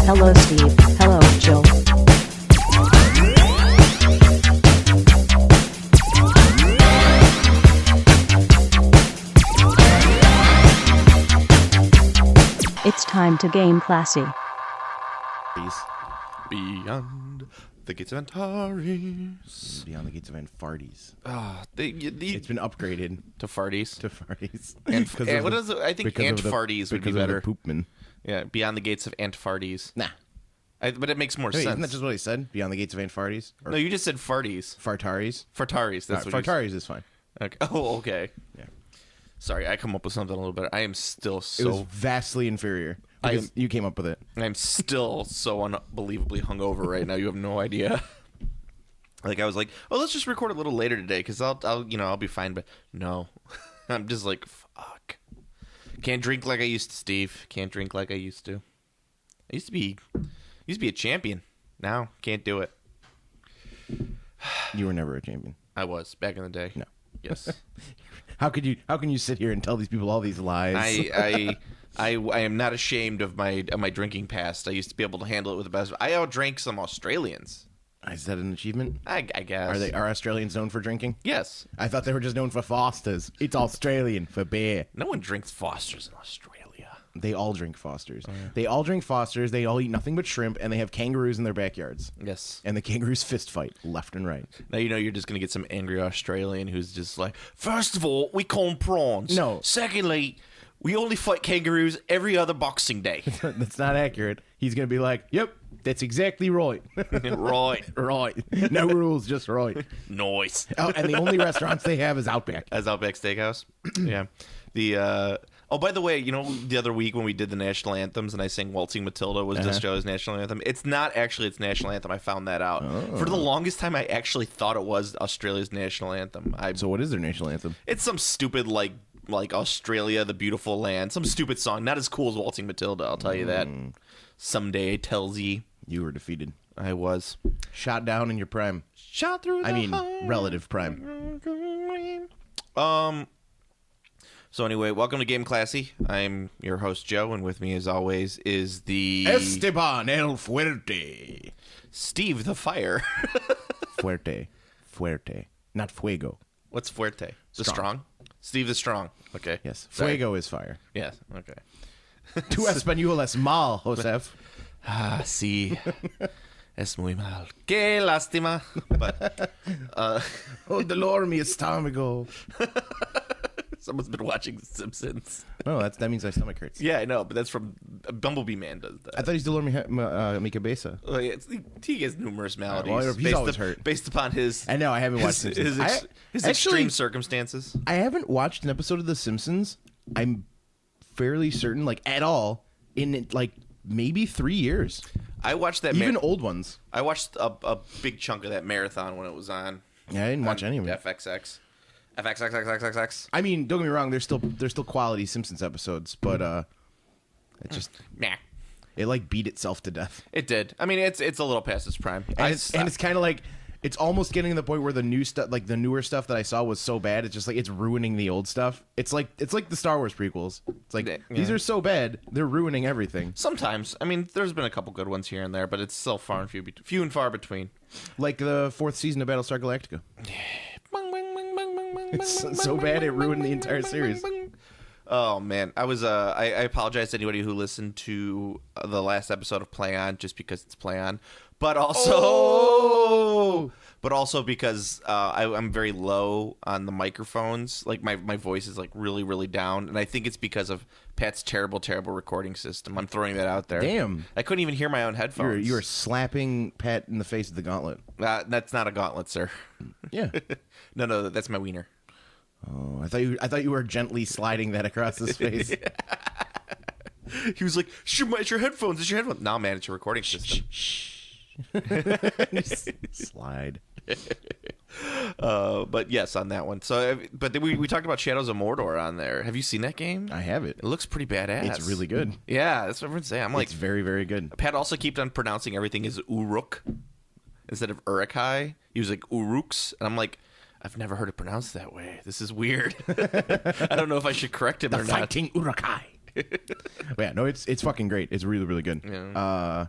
Hello, Steve. Hello, Jill. It's time to game classy. Beyond the gates of Antares. Beyond the gates of Anfarties. It's been upgraded to farties. to Farties. And what is it? I think Antfarties would be better. Because of the Poopman. Yeah, beyond the gates of Antfarties. Nah. But it makes more Wait, sense. isn't that just what he said? Beyond the gates of Anfarties? Or No, you just said farties. Fartaries? Fartaries. That's what you said. Fartaries is fine. Okay. Oh, okay. Yeah. Sorry, I come up with something a little better. I am still It was vastly inferior. Because you came up with it. I'm still so unbelievably hungover right now. You have no idea. Like I was like, oh, let's just record a little later today because I'll be fine. But no, I'm just like, fuck. Can't drink like I used to, Steve. Can't drink like I used to. I used to be a champion. Now can't do it. You were never a champion. I was back in the day. No. Yes. How can you sit here and tell these people all these lies? I am not ashamed of my drinking past. I used to be able to handle it with the best. I outdrank some Australians. Is that an achievement? I guess. Are Australians known for drinking? Yes. I thought they were just known for Fosters. It's Australian for beer. No one drinks Fosters in Australia. They all drink Fosters. Oh, yeah. They all drink Fosters. They all eat nothing but shrimp, and they have kangaroos in their backyards. Yes. And the kangaroos fist fight left and right. Now you know you're just going to get some angry Australian who's just like, first of all, we call them prawns. No. Secondly, we only fight kangaroos every other Boxing Day. That's not accurate. He's going to be like, yep, that's exactly right. Right. Right. No rules, just right. Nice. Oh, and the only restaurants they have is Outback. As Outback Steakhouse. Yeah. Oh, by the way, you know, the other week when we did the national anthems and I sang Waltzing Matilda was Australia's national anthem. It's not actually its national anthem. I found that out. Oh. For the longest time, I actually thought it was Australia's national anthem. So what is their national anthem? It's some stupid, like Australia, the beautiful land. Some stupid song. Not as cool as Waltzing Matilda, I'll tell you that. Someday tells ye. You were defeated. I was. Shot down in your prime. Shot through relative prime. So anyway, welcome to Game Classy. I'm your host, Joe, and with me, as always, is the... Esteban El Fuerte. Steve the Fire. Fuerte. Not fuego. What's Fuerte? The Strong? Steve the Strong. Okay. Yes. Sorry. Fuego is fire. Yes. Okay. Tu español es mal, Josef. Sí. Es muy mal. Qué lástima. But, Oh, dolor mi estómago. someone's been watching The Simpsons. Oh, that means my stomach hurts. Yeah, I know, but that's from... Bumblebee Man does that. I thought he's dolor mi cabeza. Well, yeah, he has numerous maladies. Well, he's always hurt. Based upon his... I know, I haven't watched Simpsons. His extreme circumstances. I haven't watched an episode of The Simpsons, I'm fairly certain, like, at all, in, like, maybe 3 years. I watched that... Even old ones. I watched a big chunk of that marathon when it was on. Yeah, I didn't watch any of it. FXX. FXXXXX. I mean, don't get me wrong, there's still quality Simpsons episodes, but it just... Nah. It, like, beat itself to death. It did. I mean, it's a little past its prime. And it's kind of like... It's almost getting to the point where the new stuff, like the newer stuff that I saw was so bad, it's just like it's ruining the old stuff. It's like the Star Wars prequels. It's like these are so bad, they're ruining everything. Sometimes, I mean, there's been a couple good ones here and there, but it's still few and far between. Like the 4th season of Battlestar Galactica. It's so bad it ruined the entire series. Oh man, I apologize to anybody who listened to the last episode of Play On just because it's Play On, but also because I'm very low on the microphones. Like my voice is like really, really down, and I think it's because of Pat's terrible recording system. I'm throwing that out there. Damn, I couldn't even hear my own headphones. You were slapping Pat in the face with the gauntlet. That's not a gauntlet, sir. Yeah. No, that's my wiener. Oh, I thought you were gently sliding that across his face. He was like, "It's your headphones. It's your headphones." Nah, man, it's your recording system. Slide. But yes, on that one. So, but we talked about Shadows of Mordor on there. Have you seen that game? I have it. It looks pretty badass. It's really good. Yeah, that's what everyone's saying. I'm like, it's very, very good. Pat also kept on pronouncing everything as Uruk instead of Urukai. He was like Uruks, and I'm like, I've never heard it pronounced that way. This is weird. I don't know if I should correct him or not. Fighting Urukai. But yeah, no, it's fucking great. It's really, really good. Yeah.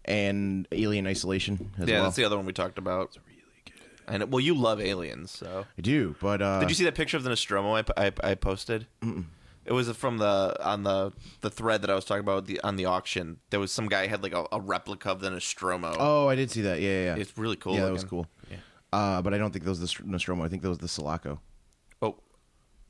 And Alien Isolation as well. That's the other one we talked about. It's really good. And well, you love aliens, so I do, but did you see that picture of the Nostromo I posted? Mm-mm. It was from the thread that I was talking about on the auction. There was some guy had like a replica of the Nostromo. Oh, I did see that. Yeah. It's really cool. Yeah, looking. that was cool. Yeah. But I don't think that was the Nostromo. I think that was the Sulaco. Oh,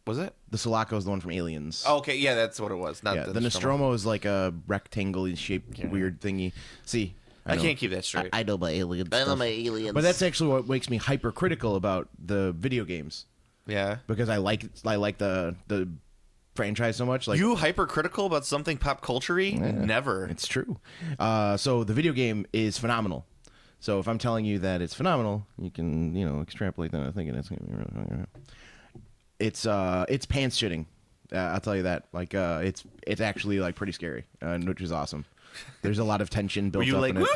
was it? The Sulaco is the one from Aliens. Oh, okay, yeah, that's what it was. Not yeah, the the Nostromo is like a rectangle shaped weird thingy. See, I can't keep that straight. I know my aliens. I know my aliens. But that's actually what makes me hypercritical about the video games. Yeah, because I like the franchise so much. Like, you hypercritical about something pop culture-y? Never. It's true. So the video game is phenomenal. So if I'm telling you that it's phenomenal, you can extrapolate that. I'm thinking it's gonna be really. It's pants shitting. I'll tell you that. Like it's actually like pretty scary, which is awesome. There's a lot of tension built up in it.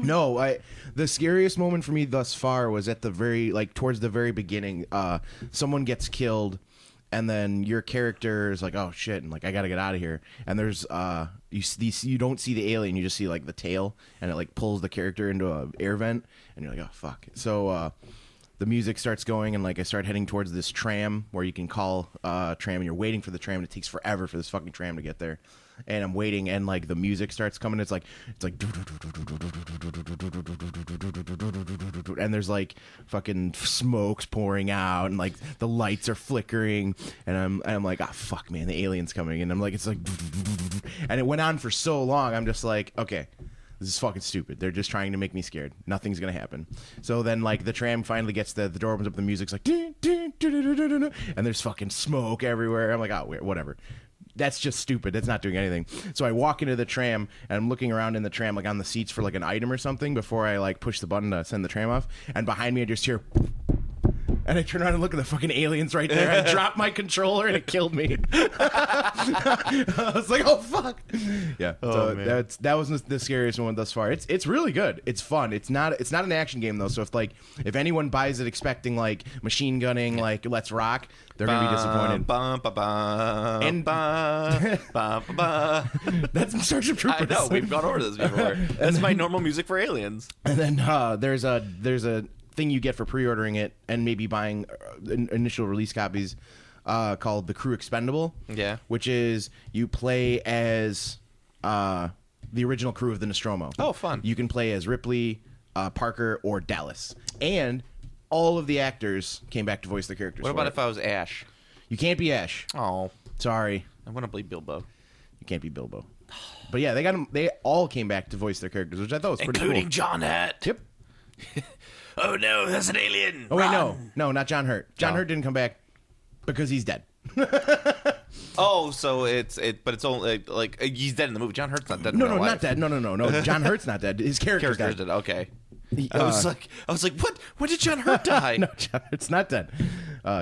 No, the scariest moment for me thus far was at towards the very beginning. Someone gets killed, and then your character is like, "Oh shit!" and like, "I gotta get out of here." And there's you don't see the alien, you just see like the tail, and it like pulls the character into a air vent, and you're like, "Oh fuck!" So the music starts going, and like I start heading towards this tram where you can call tram, and you're waiting for the tram. It takes forever for this fucking tram to get there, and I'm waiting, and like the music starts coming. It's like, and there's like fucking smokes pouring out, and like the lights are flickering, and I'm like, ah, fuck, man, the alien's coming, and I'm like, it's like, and it went on for so long. I'm just like, okay. This is fucking stupid. They're just trying to make me scared. Nothing's gonna happen. So then, like, the tram finally gets the door opens up, the music's like, and there's fucking smoke everywhere. I'm like, oh, whatever. That's just stupid. That's not doing anything. So I walk into the tram, and I'm looking around in the tram, like on the seats for like an item or something before I like push the button to send the tram off. And behind me, I just hear. And I turn around and look at the fucking aliens right there. I dropped my controller and it killed me. I was like, "Oh fuck!" Yeah, so that was the scariest one thus far. It's really good. It's fun. It's not an action game though. So if anyone buys it expecting like machine gunning, like Let's Rock, they're gonna be disappointed. That's Starship Troopers. I know, we've gone over this before. That's my normal music for aliens. And then there's a thing you get for pre-ordering it and maybe buying initial release copies called the Crew Expendable. Yeah. Which is you play as the original crew of the Nostromo. Oh, fun. You can play as Ripley, Parker, or Dallas. And all of the actors came back to voice their characters. What about if I was Ash? You can't be Ash. Oh. Sorry. I want to be Bilbo. You can't be Bilbo. But yeah, they all came back to voice their characters, which I thought was pretty cool. Including John Hurt. Yep. Oh no, that's an alien. Oh wait, no, not John Hurt. John Hurt didn't come back because he's dead. Oh, so but it's only like he's dead in the movie. John Hurt's not dead. No, in real life. not dead. No. John Hurt's not dead. His character's dead. Dead. Okay. I was like, what? When did John Hurt die? No, John Hurt's not dead.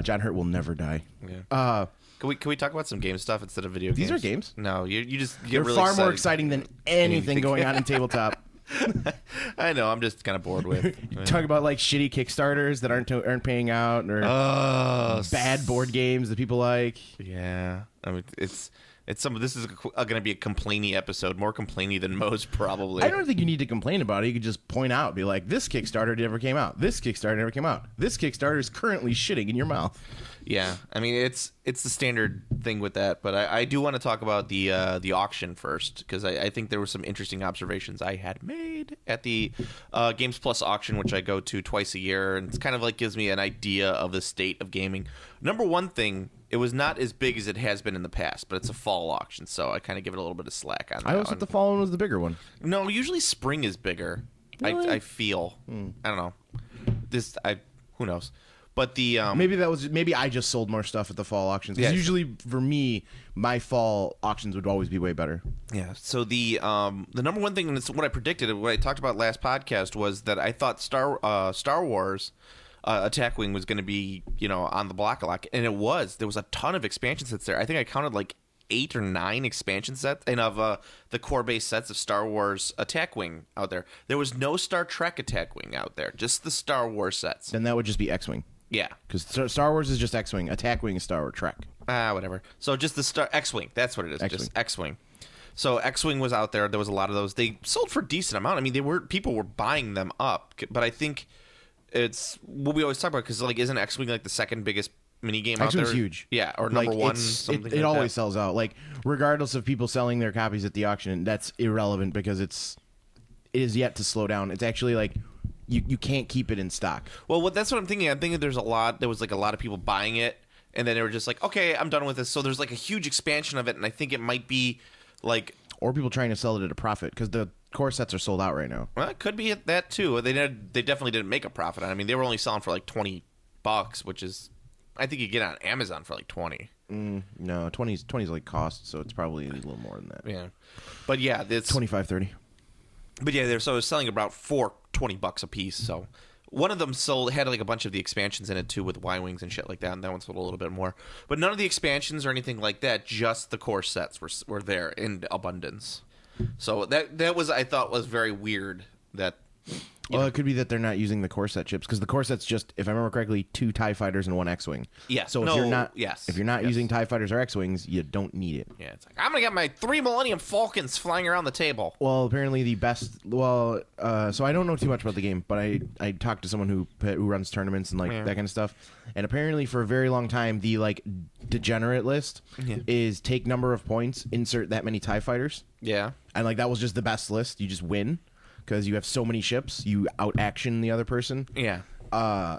John Hurt will never die. Yeah. Can we talk about some game stuff instead of video games? These are games. No, you just get They're really far excited. more exciting than anything going on in tabletop. I know. I'm just kind of bored with. Talk about like shitty Kickstarters that aren't paying out, or bad board games that people like. Yeah, I mean it's some. This is going to be a complainy episode, more complainy than most probably. I don't think you need to complain about it. You could just point out, be like, this Kickstarter never came out. This Kickstarter never came out. This Kickstarter is currently shitting in your mouth. Yeah, I mean it's the standard thing with that, but I do want to talk about the auction first because I think there were some interesting observations I had made at the Games Plus auction, which I go to twice a year, and it's kind of like gives me an idea of the state of gaming. Number one thing, it was not as big as it has been in the past, but it's a fall auction, so I kind of give it a little bit of slack on that. I always thought the fall one was the bigger one. No, usually spring is bigger. Really? I feel. I don't know. Who knows. But the maybe I just sold more stuff at the fall auctions. Because usually for me, my fall auctions would always be way better. Yeah. So the number one thing, and it's what I predicted, what I talked about last podcast, was that I thought Star Wars Attack Wing was going to be on the block a lot, and it was. There was a ton of expansion sets there. I think I counted like 8 or 9 expansion sets, and of the core base sets of Star Wars Attack Wing out there. There was no Star Trek Attack Wing out there, just the Star Wars sets. Then that would just be X-Wing. Yeah. Because Star Wars is just X-Wing. Attack Wing is Star Wars. Trek. Whatever. So just the X-Wing. That's what it is. X-Wing. Just X-Wing. So X-Wing was out there. There was a lot of those. They sold for a decent amount. I mean, people were buying them up. But I think it's what we always talk about because, like, isn't X-Wing like the second biggest mini game out there? X-Wing's huge. Yeah, or number like, one. Something it like always that. sells out. Like, regardless of people selling their copies at the auction, that's irrelevant because it is yet to slow down. It's actually like you can't keep it in stock. Well, that's what I'm thinking. I'm thinking there was like a lot of people buying it, and then they were just like, okay, I'm done with this. So there's like a huge expansion of it, and I think it might be like, Or people trying to sell it at a profit because the core sets are sold out right now. well, it could be that too. They definitely didn't make a profit on it. I mean, they were only selling for like $20, which is, I think you get it on Amazon for like 20. No, 20's like cost, so it's probably a little more than that. Yeah, but yeah, it's 25, 30. But yeah, they're selling about $20 a piece. So one of them had like a bunch of the expansions in it too, with Y-wings and shit like that. And that one sold a little bit more. But none of the expansions or anything like that. Just the core sets were there in abundance. So that was, I thought, was very weird. That Well, it could be that they're not using the core set chips because the core set's just, if I remember correctly, 2 TIE fighters and 1 X-wing. Yeah. So No, if you're not using TIE fighters or X-wings, you don't need it. yeah, it's like I'm gonna get my 3 Millennium Falcons flying around the table. Well, apparently the best. Well, so I don't know too much about the game, but I talked to someone who runs tournaments and like that kind of stuff. And apparently, for a very long time, the like degenerate list is take number of points, insert that many TIE fighters, Yeah. and like that was just the best list. You just win because you have so many ships. You out action the other person. Yeah.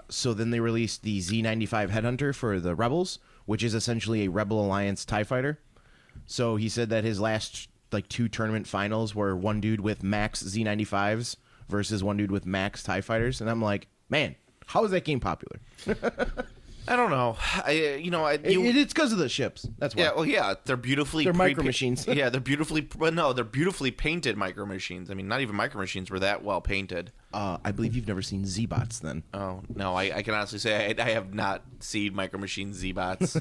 So then they released the Z95 Headhunter for the Rebels, which is essentially a Rebel Alliance TIE fighter. So he said that his last like 2 tournament finals were one dude with max Z95s versus one dude with max TIE fighters, and I'm like, man, how is that game popular? I don't know. It's because of the ships. That's why. Yeah, well, yeah, they're beautifully... They're micro machines. Yeah, they're beautifully... Well, no, they're beautifully painted micro machines. I mean, not even micro machines were that well painted. I believe you've never seen Z-Bots then. Oh, no, I can honestly say I have not seen micro machine Z-Bots.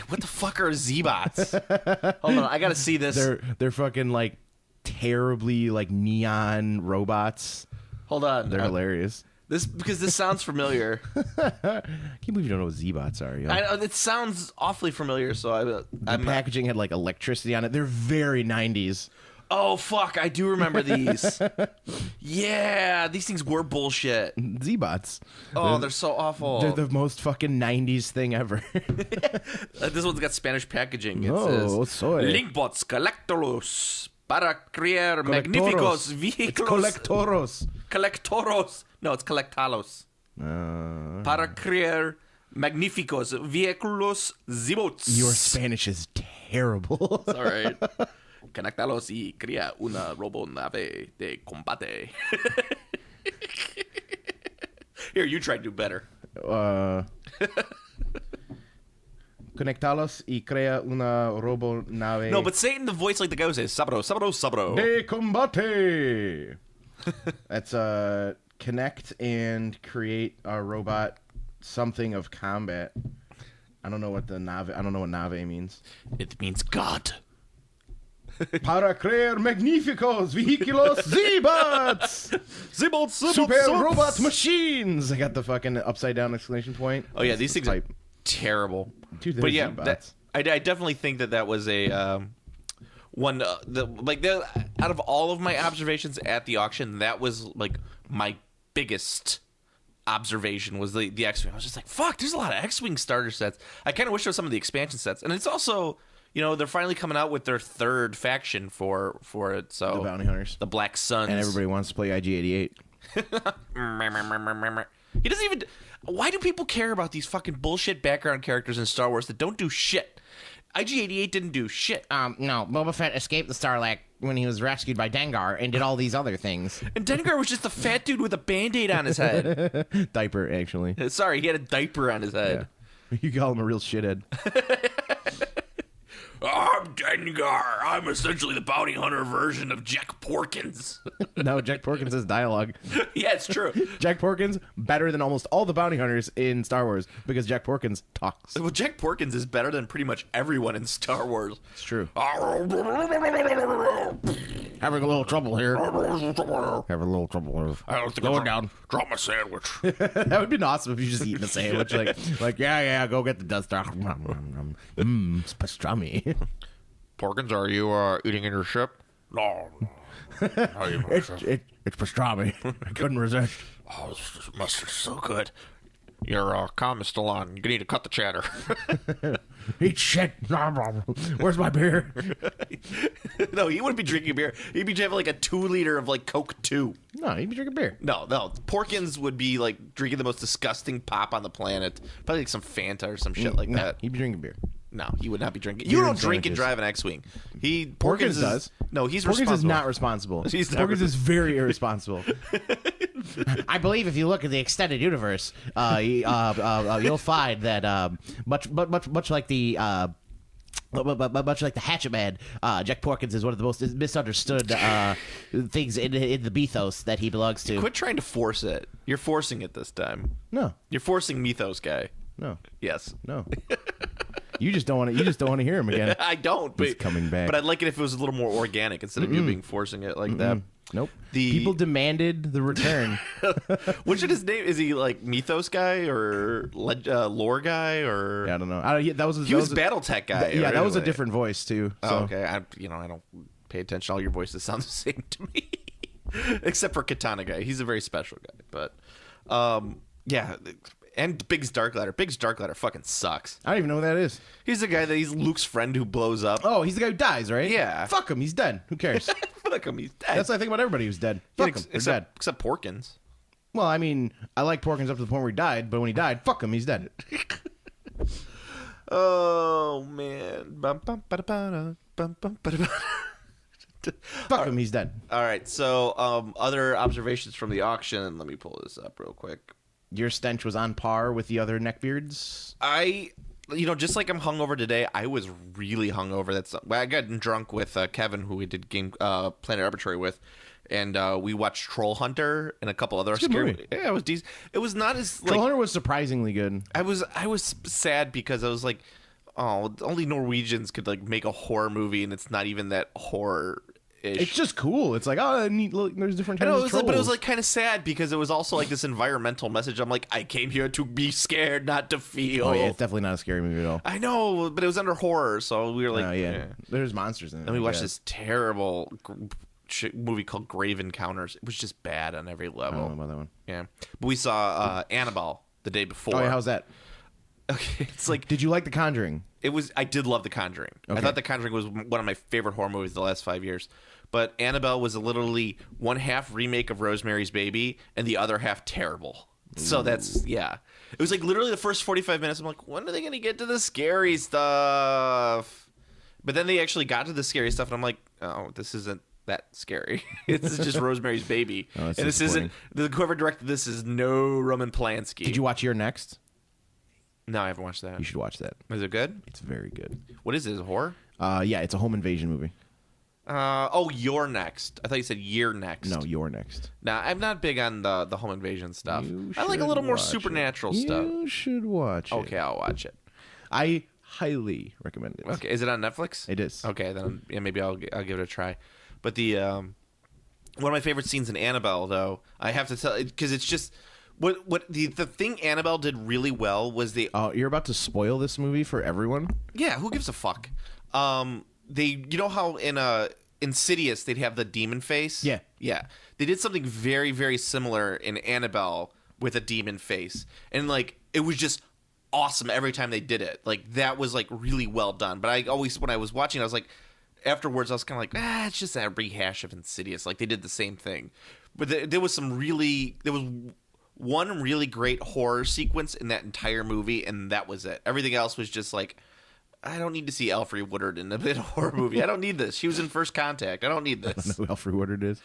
What the fuck are Z-Bots? Hold on, I gotta see this. They're fucking like terribly like neon robots. Hold on. They're hilarious. Because this sounds familiar. I can't believe you don't know what Z-Bots are. Yo. I know, it sounds awfully familiar, so The packaging had like electricity on it. They're very 90s. Oh, fuck, I do remember these. Yeah, these things were bullshit. Z-Bots. Oh, they're so awful. They're the most fucking 90s thing ever. This one's got Spanish packaging. It Oh, says, soy. Linkbots Collectoros para crear magníficos It's vehículos. Collectoros. Collectoros. No, it's Colectalos. Para crear magníficos vehículos Z-bots. Your Spanish is terrible. All right. Conectalos y crea una robonave de combate. Here, you try to do better. Conectalos y crea una robonave. No, but say it in the voice like the guy who says sabro, sabro, sabro. de combate. That's connect and create a robot something of combat. I don't know what nave means. It means God. Para crear magníficos vehículos Z-Bots! Z-bots, Super robot machines! I got the fucking upside down exclamation point. Oh yeah, these things are Type. terrible. Dude, they're but yeah, Z-Bots. I definitely think that was a one. Out of all of my observations at the auction, that was like my biggest observation was the X-Wing. I was just like, fuck, there's a lot of X-Wing starter sets. I kind of wish there was some of the expansion sets, and it's also, you know, they're finally coming out with their 3rd faction for it. So The Bounty Hunters. the Black Suns, And everybody wants to play IG-88. He doesn't even. Why do people care about these fucking bullshit background characters in Star Wars that don't do shit? IG-88 didn't do shit. No, Boba Fett escaped the Sarlacc when he was rescued by Dengar and did all these other things. And Dengar was just a fat dude with a Band-Aid on his head. Diaper, actually. Sorry, he had a diaper on his head. You call him a real shithead. I'm Dengar. I'm essentially the bounty hunter version of Jack Porkins. No, Jack Porkins has dialogue. Yeah, it's true. Jack Porkins, better than almost all the bounty hunters in Star Wars because Jack Porkins talks. Well, Jack Porkins is better than pretty much everyone in Star Wars. It's true. Having a little trouble here. Having a little trouble here. I don't think Going I'll down. Drop my sandwich. That would be awesome if you just eating a sandwich. Like yeah, go get the Death Star. It's pastrami. Porkins, are you eating in your ship? No. It's pastrami. I couldn't resist. Oh, this mustard's so good. Your comm is still on. You need to cut the chatter. Eat shit. Where's my beer? No, he wouldn't be drinking beer. He'd be having like a 2-liter of like Coke 2. No, he'd be drinking beer. No. Porkins would be like drinking the most disgusting pop on the planet. Probably like some Fanta or some shit like No, that. he'd be drinking beer. No, he would not be drinking. Beer You don't and drink and sandwiches. drive an X-Wing. Porkins does. No, he's Porkins responsible. is not responsible. He's not Porkins is very irresponsible. I believe if you look at the extended universe, you'll find that much like the. Much like the Hatchet Man, Jack Porkins is one of the most misunderstood things in the mythos that he belongs to. Quit trying to force it. You're forcing it this time. No, You're forcing Mythos guy. no, Yes. no. You just don't want to. You just don't want to hear him again. I don't. He's But, coming back. But I'd like it if it was a little more organic instead of you being forcing it like that. Nope. The- People demanded the return. What's his name? Is he like Mythos guy or lore guy or? Yeah, I don't know. That was He was BattleTech guy. Yeah, that was a originally. different voice too. So. Oh, okay. I don't pay attention. All your voices sound the same to me, except for Katana guy. He's a very special guy. But yeah, and Biggs Darkladder. Biggs Darkladder fucking sucks. I don't even know who that is. He's the guy he's Luke's friend who blows up. Oh, he's the guy who dies, right? Yeah. Fuck him. He's dead. Who cares? Fuck him. He's dead. That's what I think about everybody who's dead. Fuck him. They're dead. Except Porkins. Well, I mean, I like Porkins up to the point where he died, but when he died, fuck him. He's dead. Oh man. Bum, bum, ba-da-ba-da, bum, bum, ba-da-ba-da. Fuck him. He's dead. All right. So, other observations from the auction. Let me pull this up real quick. Your stench was on par with the other neckbeards. Just like I'm hungover today, I was really hungover. I got drunk with Kevin, who we did Planet Arbitrary with, and we watched Troll Hunter and a couple other a good movie. Yeah, it was decent. It was not as Troll Hunter was surprisingly good. I was sad because I was like, oh, only Norwegians could like make a horror movie, and it's not even that horror. It's just cool. It's like, oh, neat. Look, there's different kinds of trolls. But it was like kind of sad because it was also like this environmental message. I'm like, I came here to be scared, not to feel. Oh yeah, it's definitely not a scary movie at all. I know, but it was under horror, so we were like, Oh yeah. There's monsters in it. Then we I watched guess. this terrible movie called Grave Encounters. It was just bad on every I don't level. know about that one. Yeah, but we saw Annabelle the day before. Oh yeah, how's that? Okay, it's like Did you like The Conjuring? it was. I did love The Conjuring. Okay. I thought The Conjuring was one of my favorite horror movies the last 5 years. But Annabelle was literally one half remake of Rosemary's Baby and the other half terrible. So that's, yeah. It was like literally the first 45 minutes. I'm like, when are they going to get to the scary stuff? But then they actually got to the scary stuff, and I'm like, oh, this isn't that scary. It's just Rosemary's Baby. Oh, that's and this isn't, whoever directed this is no Roman Polanski. Did you watch Your Next? No, I haven't watched that. You should watch that. Is it good? It's very good. What is it? Is it horror? Yeah, it's a home invasion movie. You're Next. I thought you said Year Next. No, Your Next. Nah, I'm not big on the home invasion stuff. You I like a should little more watch supernatural it. stuff. You should watch it. Okay, I'll watch it. I highly recommend it. Okay, is it on Netflix? It is. Okay, then maybe I'll give it a try. But the one of my favorite scenes in Annabelle, though, I have to tell, because it's just the thing Annabelle did really well was Oh, you're about to spoil this movie for everyone? yeah, who gives a fuck? You know how in Insidious they'd have the demon face? Yeah. Yeah. They did something very, very similar in Annabelle with a demon face. And like it was just awesome every time they did it. Like that was like really well done. But I always, when I was watching, I was like, afterwards I was kind of like, it's just a rehash of Insidious. Like they did the same thing. But there was one really great horror sequence in that entire movie, and that was it. Everything else was just like, I don't need to see Alfre Woodard in a horror movie. I don't need this. She was in First Contact. I don't need I don't this. know who Alfred Woodard is.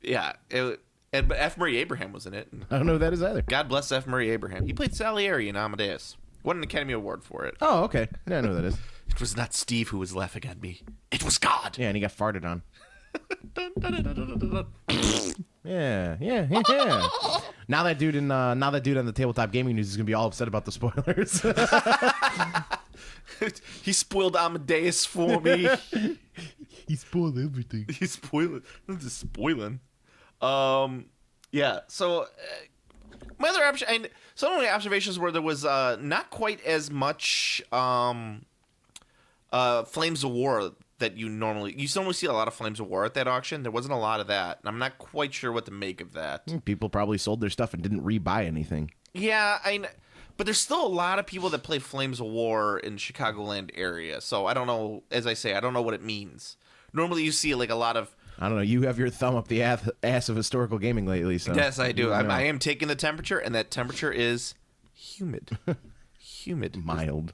Yeah. But F. Murray Abraham was in it. I don't know who that is either. God bless F. Murray Abraham. He played Salieri in Amadeus. Won an Academy Award for it. Oh, okay. Yeah, I know who that is. It was not Steve who was laughing at me. It was God. Yeah, and he got farted on. Dun, dun, dun, dun, dun, dun, dun. Yeah. Now that dude on the tabletop gaming news is gonna be all upset about the spoilers. He spoiled Amadeus for me. He spoiled everything. He's spoiling. This is spoiling. Yeah. So my other some of the observations were there was not quite as much Flames of War that you normally see a lot of Flames of War at that auction. There wasn't a lot of that, and I'm not quite sure what to make of that. People probably sold their stuff and didn't rebuy anything. Yeah, but there's still a lot of people that play Flames of War in Chicagoland area. So I don't know. As I say, I don't know what it means. Normally, you see like a lot of. I don't know. You have your thumb up the ass of historical gaming lately. So Yes, I do. I am taking the temperature, and that temperature is humid. Humid. Mild.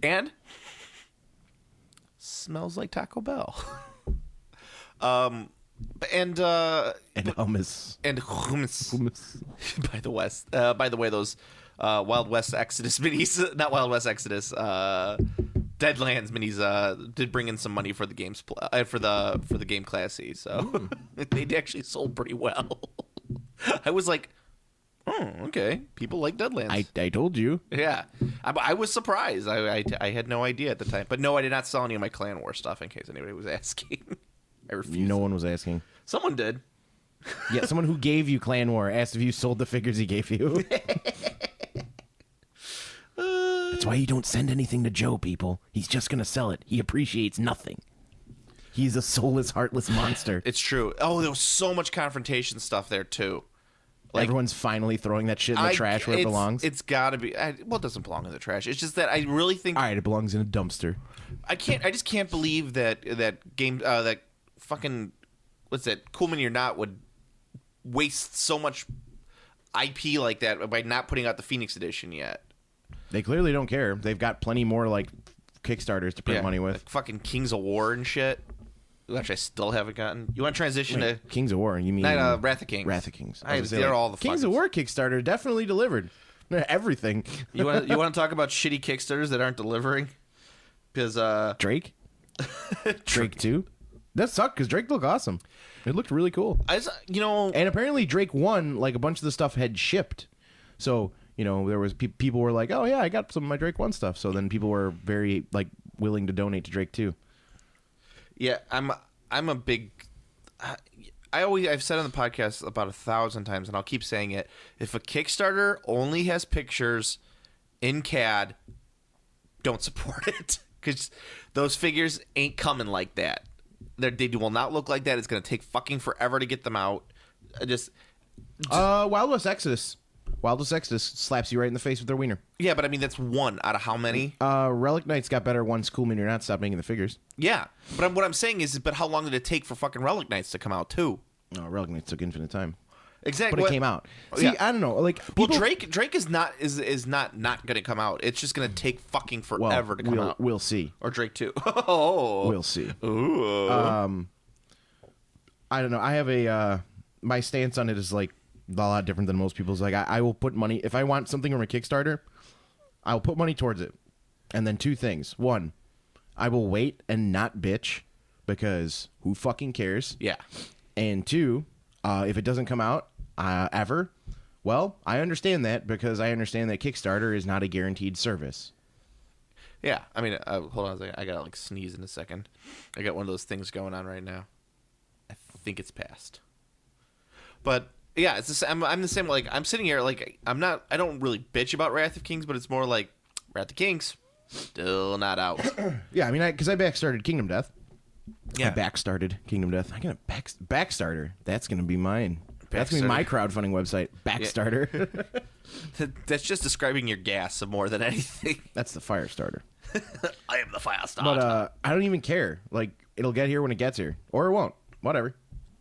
And smells like Taco Bell. And hummus. And hummus. By the way, those Wild West Exodus minis, not Wild West Exodus, Deadlands minis did bring in some money for the games for the game Class C, so they actually sold pretty well. I was like, oh, okay, people like Deadlands. I told you. Yeah, I was surprised. I had no idea at the time, but no, I did not sell any of my Clan War stuff in case anybody was asking. I refused. No one was asking. Someone did. Yeah, someone who gave you Clan War asked if you sold the figures he gave you. That's why you don't send anything to Joe, people. He's just going to sell it. He appreciates nothing. He's a soulless, heartless monster. It's true. Oh, there was so much confrontation stuff there, too. Like, everyone's finally throwing that shit in the trash where it belongs. It's got to be. Well, it doesn't belong in the trash. It's just that I really think. All right, it belongs in a dumpster. I just can't believe that fucking, what's that? Cool Mini or Not would waste so much IP like that by not putting out the Phoenix edition yet. They clearly don't care. They've got plenty more like Kickstarters to print money with. Like fucking Kings of War and shit. Which I still haven't gotten. You want to transition to Kings of War? You mean Wrath of Kings? Wrath of Kings. They're all the Kings of War Kickstarter definitely delivered everything. You want to talk about shitty Kickstarters that aren't delivering? Because Drake 2. That sucked because Drake looked awesome. It looked really cool. And apparently Drake 1, like a bunch of the stuff had shipped. So there was people were like, oh yeah, I got some of my Drake 1 stuff. So then people were very like willing to donate to Drake 2. Yeah, I'm a big. I've said on the podcast about 1,000 times, and I'll keep saying it. If a Kickstarter only has pictures in CAD, don't support it because those figures ain't coming like that. They will not look like that. It's going to take fucking forever to get them out. Wild West Exodus. Wild West Exodus slaps you right in the face with their wiener. Yeah, but I mean that's one out of how many? Relic Knights got better once Cool Mini or Not stopped making the figures. Yeah, but what I'm saying is, but how long did it take for fucking Relic Knights to come out too? No, Relic Knights took infinite time. Exactly, but it came out. See, yeah. I don't know. Like, well, Drake is not going to come out. It's just going to take fucking forever to come out. We'll see. Or Drake 2. Oh, we'll see. Ooh. I don't know. I have my stance on it is like a lot different than most people's. Like, I will put money if I want something from a Kickstarter. I'll put money towards it, and then two things. One, I will wait and not bitch because who fucking cares? Yeah. And two, if it doesn't come out ever, well, I understand that because I understand that Kickstarter is not a guaranteed service. Yeah, I mean, hold on a second. I gotta like sneeze in a second. I got one of those things going on right now. I think it's passed. But yeah, it's the same. I'm the same. Like I'm sitting here, like I don't really bitch about Wrath of Kings, but it's more like Wrath of Kings still not out. Yeah, I mean, because I backstarted Kingdom Death. Yeah, I backstarted Kingdom Death. I got a Backstarter. That's gonna be mine. That's gonna be my crowdfunding website. Backstarter. Yeah. That's just describing your gas more than anything. That's the fire starter. I am the fire starter. But I don't even care. Like it'll get here when it gets here, or it won't. Whatever.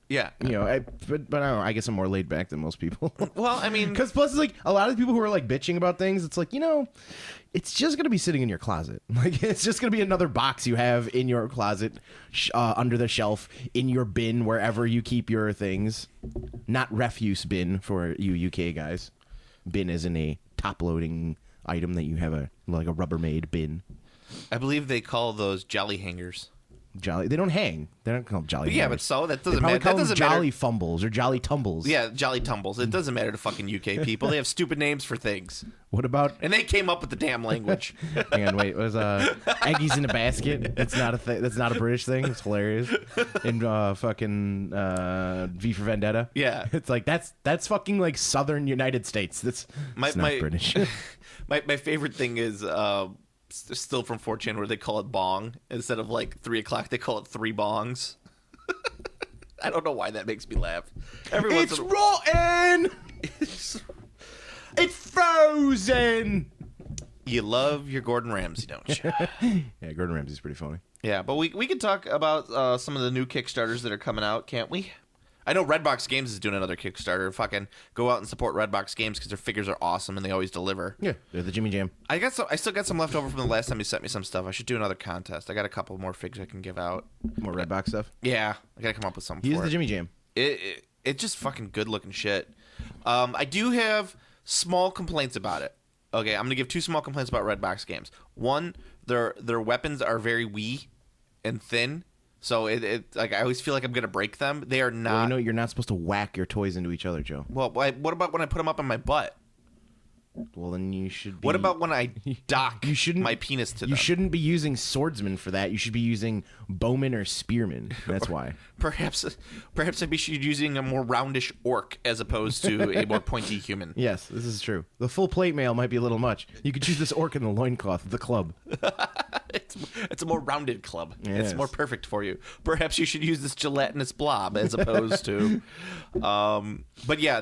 Yeah, but I don't know. I guess I'm more laid back than most people. Well, I mean, because plus, it's like a lot of people who are like bitching about things. It's like it's just gonna be sitting in your closet. Like it's just gonna be another box you have in your closet, under the shelf, in your bin, wherever you keep your things. Not refuse bin for you UK guys. Bin is in a top-loading item that you have like a Rubbermaid bin. I believe they call those jolly hangers. Jolly. They don't hang. They don't call them jolly. Yeah, hammers. but so that They doesn't probably matter. call That them doesn't jolly matter. fumbles or jolly tumbles. Yeah, Jolly Tumbles. It doesn't matter to fucking UK people. They have stupid names for things, What about? and they came up with the damn language. Hang on, wait. What was Eggies in a basket? That's not a thing. That's not a British thing. It's hilarious. In fucking V for Vendetta. Yeah. It's like that's fucking like Southern United States. That's it's not British. My favorite thing is still from 4chan where they call it bong instead of like 3 o'clock. They call it 3 bongs. I don't know why that makes me laugh. Every once It's in a- rotten. It's frozen. You love your Gordon Ramsay, don't you? Yeah, Gordon Ramsay's pretty funny. Yeah, but we can talk about some of the new Kickstarters that are coming out, can't we? I know Redbox Games is doing another Kickstarter. Fucking go out and support Redbox Games because their figures are awesome and they always deliver. Yeah, they're the Jimmy Jam. I still got some left over from the last time you sent me some stuff. I should do another contest. I got a couple more figs I can give out. More Redbox stuff. Yeah, I gotta come up with something. He's for the it. Jimmy Jam. It's just fucking good looking shit. I do have small complaints about it. Okay, I'm gonna give 2 small complaints about Redbox Games. One, their weapons are very wee and thin, so it like I always feel like I'm gonna break them. They are not. Well, you know you're not supposed to whack your toys into each other, Joe. Well, what about when I put them up on my butt? Well, then you should be... What about when I dock You shouldn't- my penis to them? You shouldn't be using swordsman for that. You should be using bowman or spearman. That's why. Perhaps I should be using a more roundish orc as opposed to a more pointy human. Yes, this is true. The full plate mail might be a little much. You could choose this orc in the loincloth of the club. It's a more rounded club. Yes. It's more perfect for you. Perhaps you should use this gelatinous blob as opposed to. But yeah,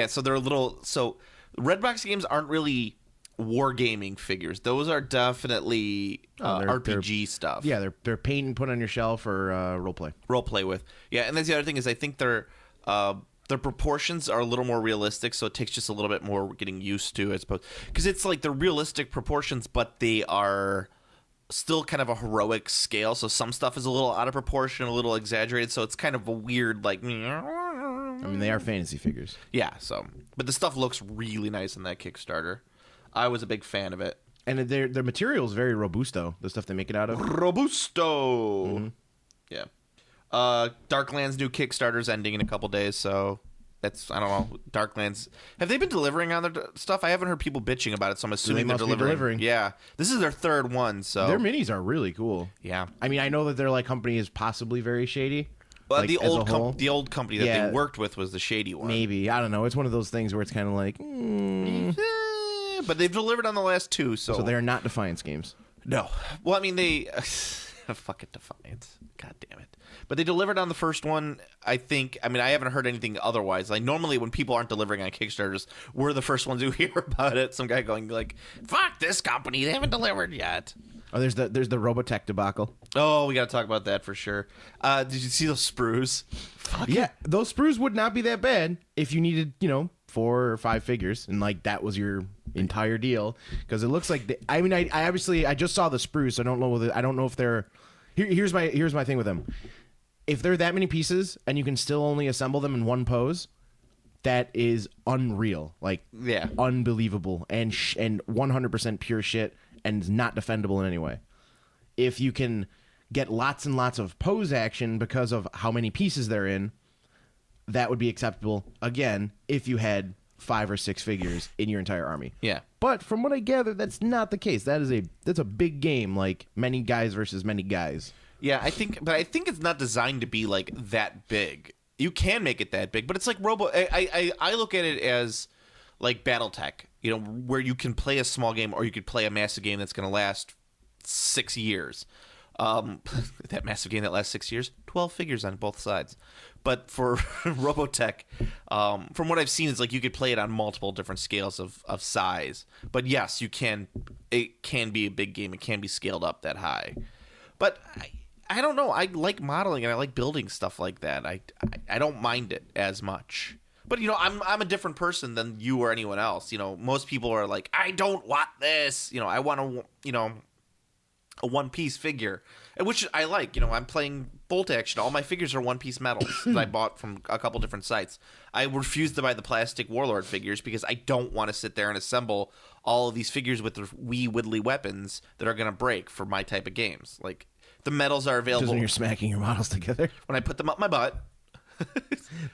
so they're a little. So Redbox Games aren't really wargaming figures. Those are definitely they're RPG stuff. Yeah, they're paint and put on your shelf or roleplay. Role play with. Yeah, and that's the other thing is I think their proportions are a little more realistic, so it takes just a little bit more getting used to, I suppose. Because it's like they're realistic proportions, but they are still kind of a heroic scale. So some stuff is a little out of proportion, a little exaggerated. So it's kind of a weird, like... I mean, they are fantasy figures. Yeah, so... But the stuff looks really nice in that Kickstarter. I was a big fan of it. And their material is very robusto, the stuff they make it out of. Robusto! Mm-hmm. Yeah. Darklands new Kickstarter's ending in a couple days, so... That's, I don't know, Darklands. Have they been delivering on their stuff? I haven't heard people bitching about it, so I'm assuming they're must be delivering. Yeah. This is their 3rd one, so... Their minis are really cool. Yeah. I mean, I know that their company is possibly very shady. Well, like, the as a old whole. the old company that Yeah. they worked with was the shady one. Maybe. I don't know. It's one of those things where it's kind of like... But they've delivered on the last 2, so... So they're not Defiance games. No. Well, I mean, they... Fucking Defiance. God damn it. But they delivered on the first one, I think. I mean, I haven't heard anything otherwise. Like, normally when people aren't delivering on Kickstarters, we're the first ones who hear about it. Some guy going like, fuck this company, they haven't delivered yet. Oh, there's the Robotech debacle. Oh, we got to talk about that for sure. Did you see those sprues? Fuck. Yeah, those sprues would not be that bad if you needed, 4 or 5 figures, and that was your entire deal. Because it looks like I obviously I just saw the sprues, so I don't know if they're. Here's my thing with them. If they're that many pieces and you can still only assemble them in one pose, that is unreal. Yeah. Unbelievable and 100% pure shit and not defendable in any way. If you can get lots and lots of pose action because of how many pieces they're in, that would be acceptable, again, if you had 5 or 6 figures in your entire army. Yeah. But from what I gather, that's not the case. That's a big game, like many guys versus many guys. Yeah, I think it's not designed to be like that big. You can make it that big, but it's like I look at it as like BattleTech, where you can play a small game or you could play a massive game that's going to last 6 years. That massive game that lasts 6 years, 12 figures on both sides. But for Robotech, from what I've seen, it's like you could play it on multiple different scales of size. But yes, you can. It can be a big game. It can be scaled up that high. But I don't know. I like modeling and I like building stuff like that. I don't mind it as much. But I'm a different person than you or anyone else. Most people are like, I don't want this. I want a one-piece figure, which I like. I'm playing Bolt Action. All my figures are one-piece metals that I bought from a couple different sites. I refuse to buy the plastic Warlord figures because I don't want to sit there and assemble all of these figures with their wee widdly weapons that are going to break for my type of games. Like, The medals are Just available when you're smacking your models together. when I put them up my butt.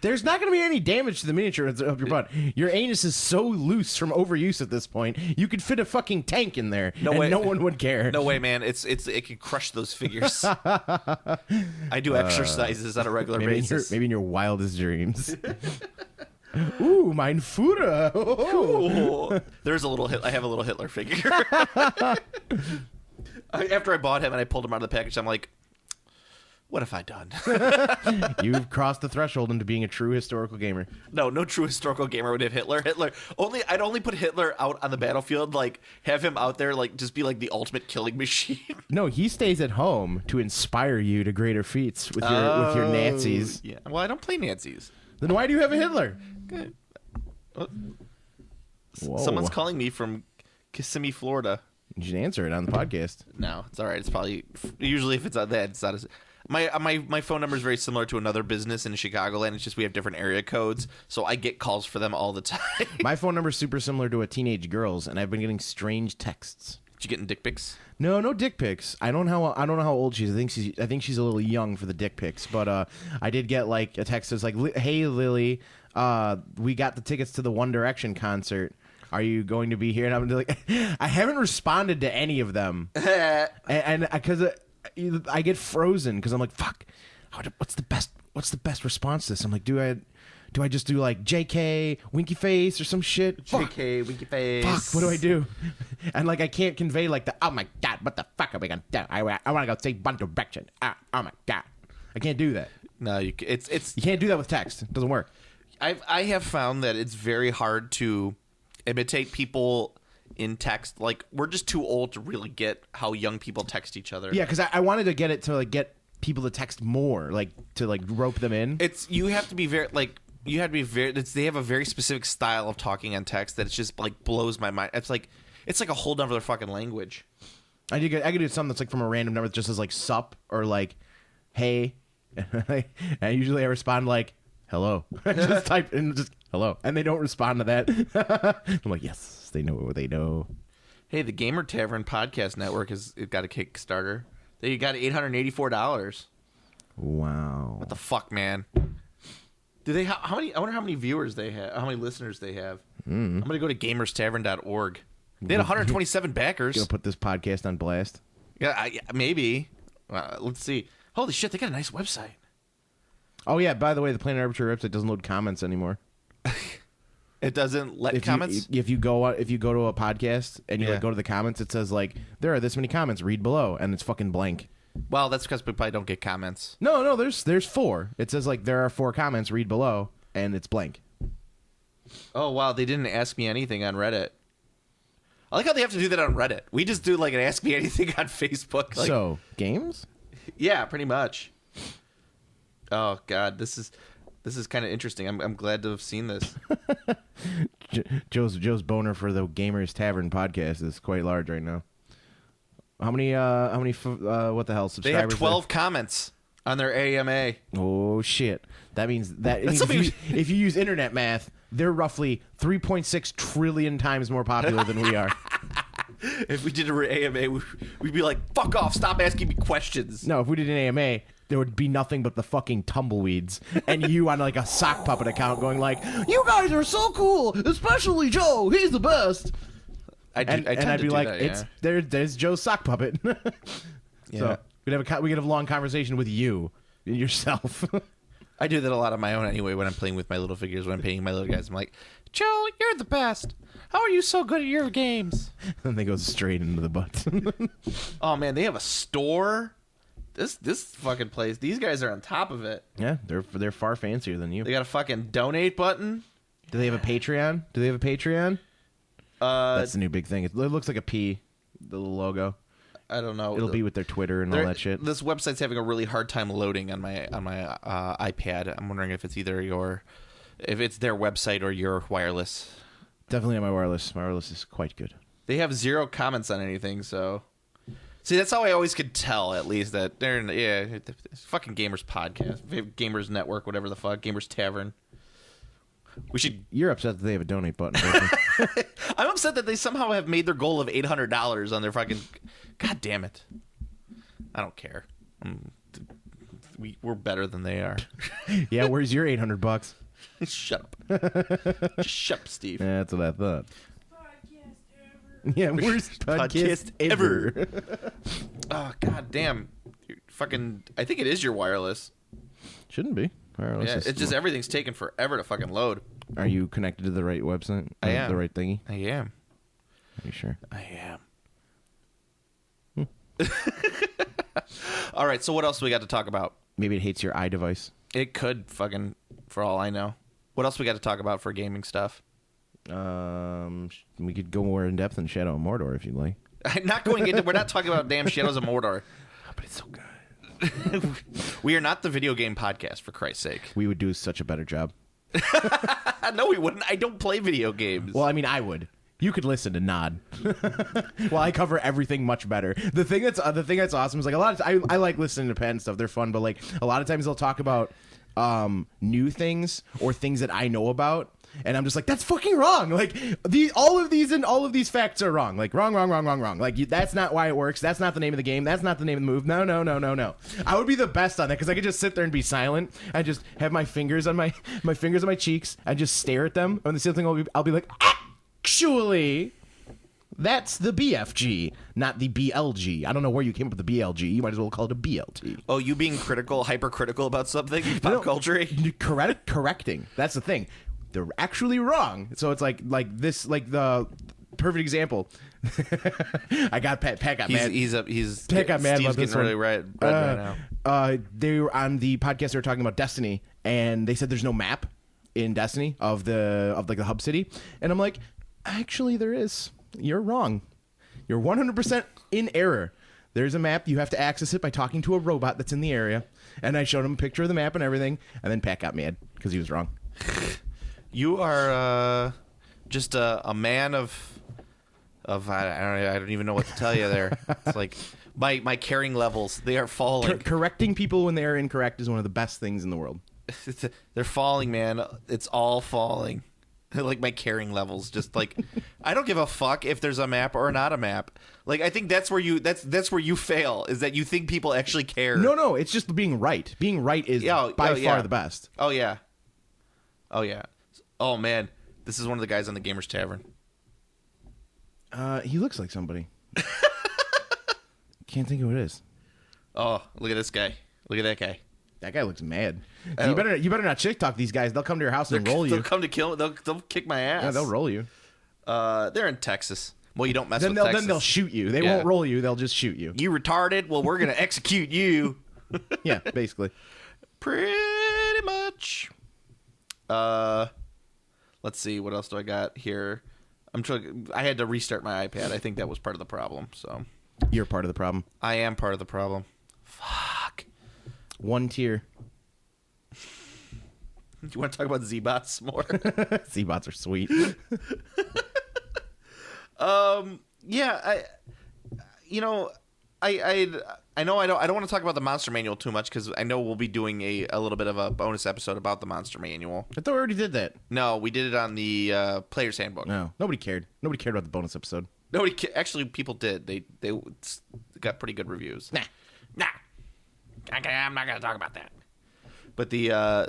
There's not going to be any damage to the miniature up your butt. Your anus is so loose from overuse at this point. You could fit a fucking tank in there, and way. no one would care. No way, man. It can crush those figures. I do exercises on a regular basis. Maybe in your wildest dreams. Ooh, mein Führer. Cool. There's a little I have a little Hitler figure. After I bought him and I pulled him out of the package, I'm like, what have I done? You've crossed the threshold into being a true historical gamer. No true historical gamer would have Hitler. I'd only put Hitler out on the battlefield, like have him out there, like just be like the ultimate killing machine. No, he stays at home to inspire you to greater feats with your Nazis. Yeah. Well, I don't play Nazis. Then why do you have a Hitler? Good. Whoa. Someone's calling me from Kissimmee, Florida. You should answer it on the podcast. No, it's all right. It's probably usually if it's not that, it's not as. My phone number is very similar to another business in Chicagoland. It's just we have different area codes, so I get calls for them all the time. My phone number is super similar to a teenage girl's, and I've been getting strange texts. Did you getting dick pics? No dick pics. I don't know how old she is. I think she's a little young for the dick pics. But I did get like a text that's like, "Hey Lily, we got the tickets to the One Direction concert. Are you going to be here?" And I'm like, I haven't responded to any of them, and because I get frozen because I'm like, fuck, what's the best response to this? I'm like, do I just do like JK winky face or some shit? JK winky face. Fuck, what do I do? And like I can't convey like the, oh my god, what the fuck are we gonna do? I want to go see One Direction. Oh my god, I can't do that. No, you can't do that with text. It doesn't work. I have found that it's very hard to imitate people in text. Like, we're just too old to really get how young people text each other. Yeah, because I wanted to get it to like get people to text more, like to like rope them in. You have to be very like they have a very specific style of talking on text that it's just like blows my mind. It's like a whole other fucking language. I could do something that's like from a random number that just says like sup or like hey, and usually I respond like hello. Just type in just hello, and they don't respond to that. I'm like, yes, they know what they know. Hey, the Gamer Tavern Podcast Network it got a Kickstarter. They got $884. Wow. What the fuck, man? Do they how many? I wonder how many viewers they have. How many listeners they have. I'm gonna go to gamerstavern.org. They had 127 backers. Gonna put this podcast on blast. Yeah, maybe. Let's see. Holy shit, they got a nice website. Oh yeah, by the way, the Planet Arbitrary website doesn't load comments anymore. It doesn't let comments. If you go to a podcast and you Yeah. like go to the comments, it says like there are this many comments. Read below, and it's fucking blank. Well, that's because we probably don't get comments. No, there's 4. It says like there are 4 comments. Read below, and it's blank. Oh wow, they didn't ask me anything on Reddit. I like how they have to do that on Reddit. We just do like an ask me anything on Facebook. Like, So games. yeah, pretty much. Oh god, this is kind of interesting. I'm glad to have seen this. Joe's boner for the Gamers Tavern podcast is quite large right now. How many what the hell They have subscribers? 12 comments on their AMA. Oh shit! That means That's if you use internet math, they're roughly 3.6 trillion times more popular than we are. If we did an AMA, we'd be like, "Fuck off! Stop asking me questions." No, if we did an AMA, there would be nothing but the fucking tumbleweeds and you on like a sock puppet account going like, "You guys are so cool, especially Joe. He's the best." I'd I'd be like, that, "It's there's Joe's sock puppet." Yeah. So we could have a long conversation with you yourself. I do that a lot on my own anyway when I'm playing with my little figures, when I'm painting my little guys. I'm like, "Joe, you're the best. How are you so good at your games?" And they go straight into the butt. Oh man, they have a store. This fucking place. These guys are on top of it. Yeah, they're far fancier than you. They got a fucking donate button. Do they have a Patreon? That's the new big thing. It looks like a P, the little logo. I don't know. It'll be with their Twitter and all that shit. This website's having a really hard time loading on my iPad. I'm wondering if it's either if it's their website or your wireless. Definitely on my wireless. My wireless is quite good. They have 0 comments on anything, so see, that's how I always could tell, at least, that they're it's fucking Gamers Podcast, Gamers Network, whatever the fuck, Gamers Tavern. We should. You're upset that they have a donate button. Aren't you? I'm upset that they somehow have made their goal of $800 on their fucking. God damn it! I don't care. We're better than they are. Yeah, where's your $800? Shut up. Just shut up, Steve. Yeah, that's what I thought. Yeah, worst Podcast podcast ever. Oh, god damn. I think it is your wireless. Shouldn't be. Wireless Yeah, is it's just smart. everything's taking forever to fucking load. Are you connected to the right website? I am. The right thingy? I am. Are you sure? I am. All right, so what else we got to talk about? Maybe it hates your iDevice. It could fucking, for all I know. What else we got to talk about for gaming stuff? We could go more in depth in Shadow of Mordor if you'd like. I'm not going into. We're not talking about damn Shadows of Mordor. But it's so good. We are not the video game podcast, for Christ's sake. We would do such a better job. No, we wouldn't. I don't play video games. Well, I mean, I would. You could listen and nod. Well, I cover everything much better. The thing that's awesome is like a lot of I like listening to Pat and stuff. They're fun, but like a lot of times they'll talk about new things or things that I know about. And I'm just like, that's fucking wrong. Like all of these facts are wrong. Like wrong. Like that's not why it works. That's not the name of the game. That's not the name of the move. No. I would be the best on that because I could just sit there and be silent. I just have my fingers on my fingers on my cheeks. I just stare at them. And the same thing I'll be like, actually, that's the BFG, not the BLG. I don't know where you came up with the BLG. You might as well call it a BLT. Oh, you being hypercritical about something, pop culture? Correcting. That's the thing. They're actually wrong. So it's like the perfect example. I got Pat got mad. Pat got mad about Steve's this getting really one. red right now. They were on the podcast. They were talking about Destiny, and they said there's no map in Destiny of the hub city. And I'm like, actually, there is. You're wrong. You're 100% in error. There's a map. You have to access it by talking to a robot that's in the area. And I showed him a picture of the map and everything. And then Pat got mad because he was wrong. You are just a man of I don't even know what to tell you there. It's like my caring levels, they are falling. Correcting people when they are incorrect is one of the best things in the world. They're falling, man. It's all falling. Like my caring levels, just like I don't give a fuck if there's a map or not a map. Like I think that's where you fail, is that you think people actually care. No, it's just being right. Being right is by far the best. Oh yeah. Oh man, this is one of the guys on the Gamers Tavern. He looks like somebody. Can't think of who it is. Oh, look at this guy. Look at that guy. That guy looks mad. Oh. You better not chick talk these guys. They'll come to your house and roll you. They'll come to kill. They'll kick my ass. Yeah, they'll roll you. They're in Texas. Well, you don't mess with Texas. Then they'll shoot you. They won't roll you. They'll just shoot you. You retarded? Well, we're gonna execute you. Yeah, basically. Pretty much. Let's see. What else do I got here? I had to restart my iPad. I think that was part of the problem. So You're part of the problem. I am part of the problem. Fuck. One tier. Do you want to talk about Z-bots more? Z-bots are sweet. Yeah, I know I don't want to talk about the Monster Manual too much because I know we'll be doing a little bit of a bonus episode about the Monster Manual. I thought we already did that. No, we did it on the Player's Handbook. No, nobody cared. Nobody cared about the bonus episode. Actually, people did. They got pretty good reviews. Nah. I'm not gonna talk about that. But yeah,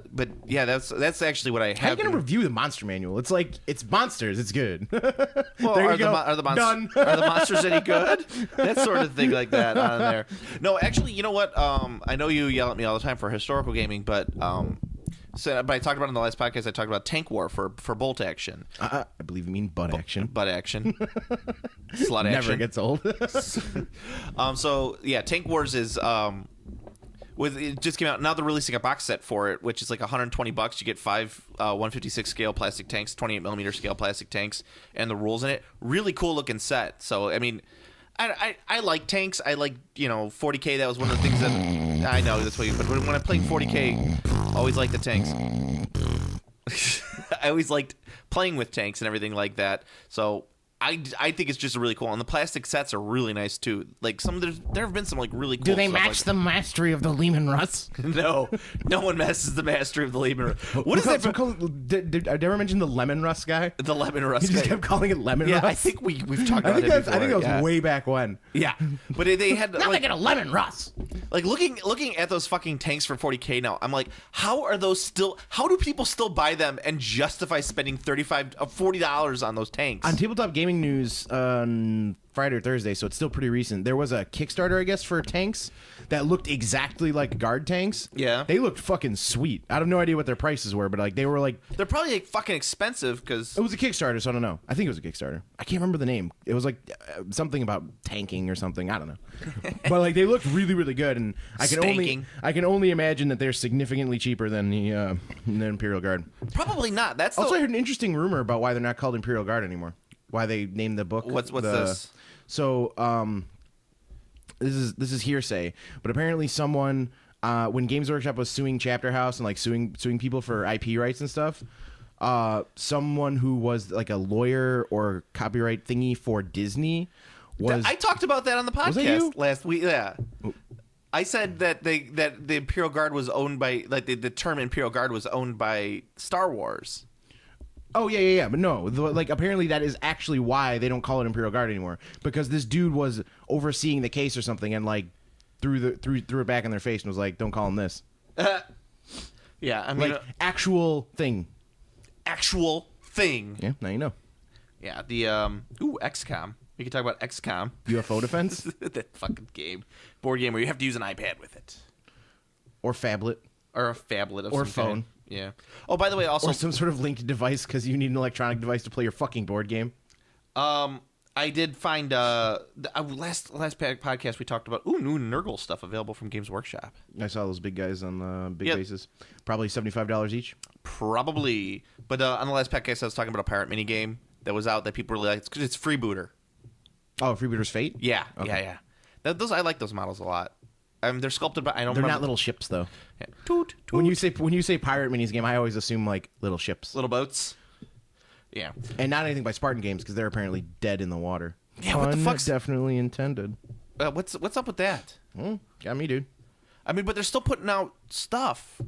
that's actually what I have. How are you gonna review the Monster Manual? It's like it's monsters. It's good. Well, there you go. Are the Done. monsters any good? That sort of thing like that on there. No, actually, you know what? I know you yell at me all the time for historical gaming, but but I talked about it in the last podcast. I talked about Tank War for bolt action. I believe you mean butt action. Butt action. Slut action. Never gets old. So yeah, Tank Wars is it just came out. Now they're releasing a box set for it, which is like $120. You get 5 156 scale plastic tanks, 28 millimeter scale plastic tanks, and the rules in it. Really cool looking set. So I mean, I like tanks. I like 40K. That was one of the things that I know that's what. But when I'm playing 40K, I always like the tanks. I always liked playing with tanks and everything like that. So I think it's just really cool, and the plastic sets are really nice too. Like there have been some like really cool. Do they stuff match like the mastery of the Lehman Russ? No one messes the mastery of the Lehman. What is that? Did I ever mention the Lemon Russ guy? The Lemon Russ. He just guy. kept calling it Lemon Yeah, Russ. I think we've talked about it before. I think that was yeah. way back when. Yeah, but they had Now they like, get a Lemon Russ. like looking at those fucking tanks for $40K now. I'm like, how do people still buy them and justify spending $40 on those tanks? On Tabletop Gaming News on Friday or Thursday, so it's still pretty recent, there was a Kickstarter, I guess, for tanks that looked exactly like guard tanks. Yeah. They looked fucking sweet. I have no idea what their prices were, but like they were like... They're probably like fucking expensive because It was a Kickstarter, so I don't know. I think it was a Kickstarter. I can't remember the name. It was like something about tanking or something. I don't know. But like they looked really, really good, and I can only imagine that they're significantly cheaper than the Imperial Guard. probably not. That's Also, I the, heard an interesting rumor about why they're not called Imperial Guard anymore. Why they named the book. what's this? So, this is hearsay, but apparently someone when Games Workshop was suing Chapter House and like suing people for IP rights and stuff, someone who was like a lawyer or copyright thingy for Disney was. I talked about that on the that you? podcast last week. Yeah. I said that the Imperial Guard was owned by like the term Imperial Guard was owned by Star Wars. Oh yeah. But no, like apparently that is actually why they don't call it Imperial Guard anymore, because this dude was overseeing the case or something and like threw it back in their face and was like, "Don't call him this." Yeah, I mean, Like actual thing. actual thing. Yeah, now you know. Yeah, the XCOM. We can talk about XCOM. UFO defense That fucking board game where you have to use an iPad with it or phablet or a phablet of or some phone. kind. Yeah. Oh, by the way, also or some sort of linked device because you need an electronic device to play your fucking board game. I did find last podcast we talked about new Nurgle stuff available from Games Workshop. I saw those big guys on the big Yep. bases. Probably $75 each. Probably, but on the last podcast I was talking about a pirate mini game that was out that people really like. It's Freebooter. Oh, Freebooter's Fate? Yeah, Okay. yeah. Those I like those models a lot. They're sculpted, but I don't. They're remember. not little ships though. Yeah. Toot, toot. When you say pirate minis game, I always assume like little ships. Little boats. Yeah. And not anything by Spartan Games because they're apparently dead in the water. Yeah, what the Pun fuck's- definitely intended. What's up with that? Got me, dude. I mean, but they're still putting out stuff.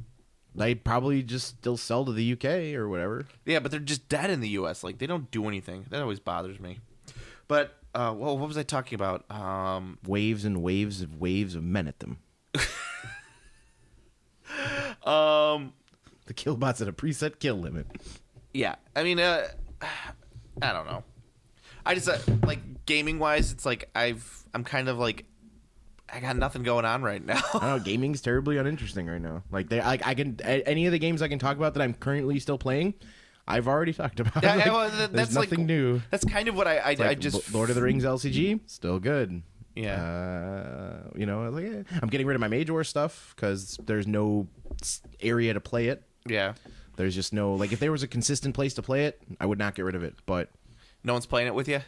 They probably just still sell to the UK or whatever. Yeah, but they're just dead in the U.S. Like they don't do anything. That always bothers me. But well, what was I talking about? Waves and waves of men at them. The killbots at a preset kill limit. Yeah, I mean, I don't know. I just like gaming wise, it's like I'm kind of like I got nothing going on right now. I don't know, gaming's terribly uninteresting right now. Like I can any of the games I can talk about that I'm currently still playing, I've already talked about. Yeah, Like, well, there's that's nothing like, new. That's kind of what I Like, just Lord of the Rings LCG still good. Yeah. You know, like I'm getting rid of my Mage War stuff because there's no area to play it. yeah. There's just no like if there was a consistent place to play it, I would not get rid of it. But No one's playing it with you,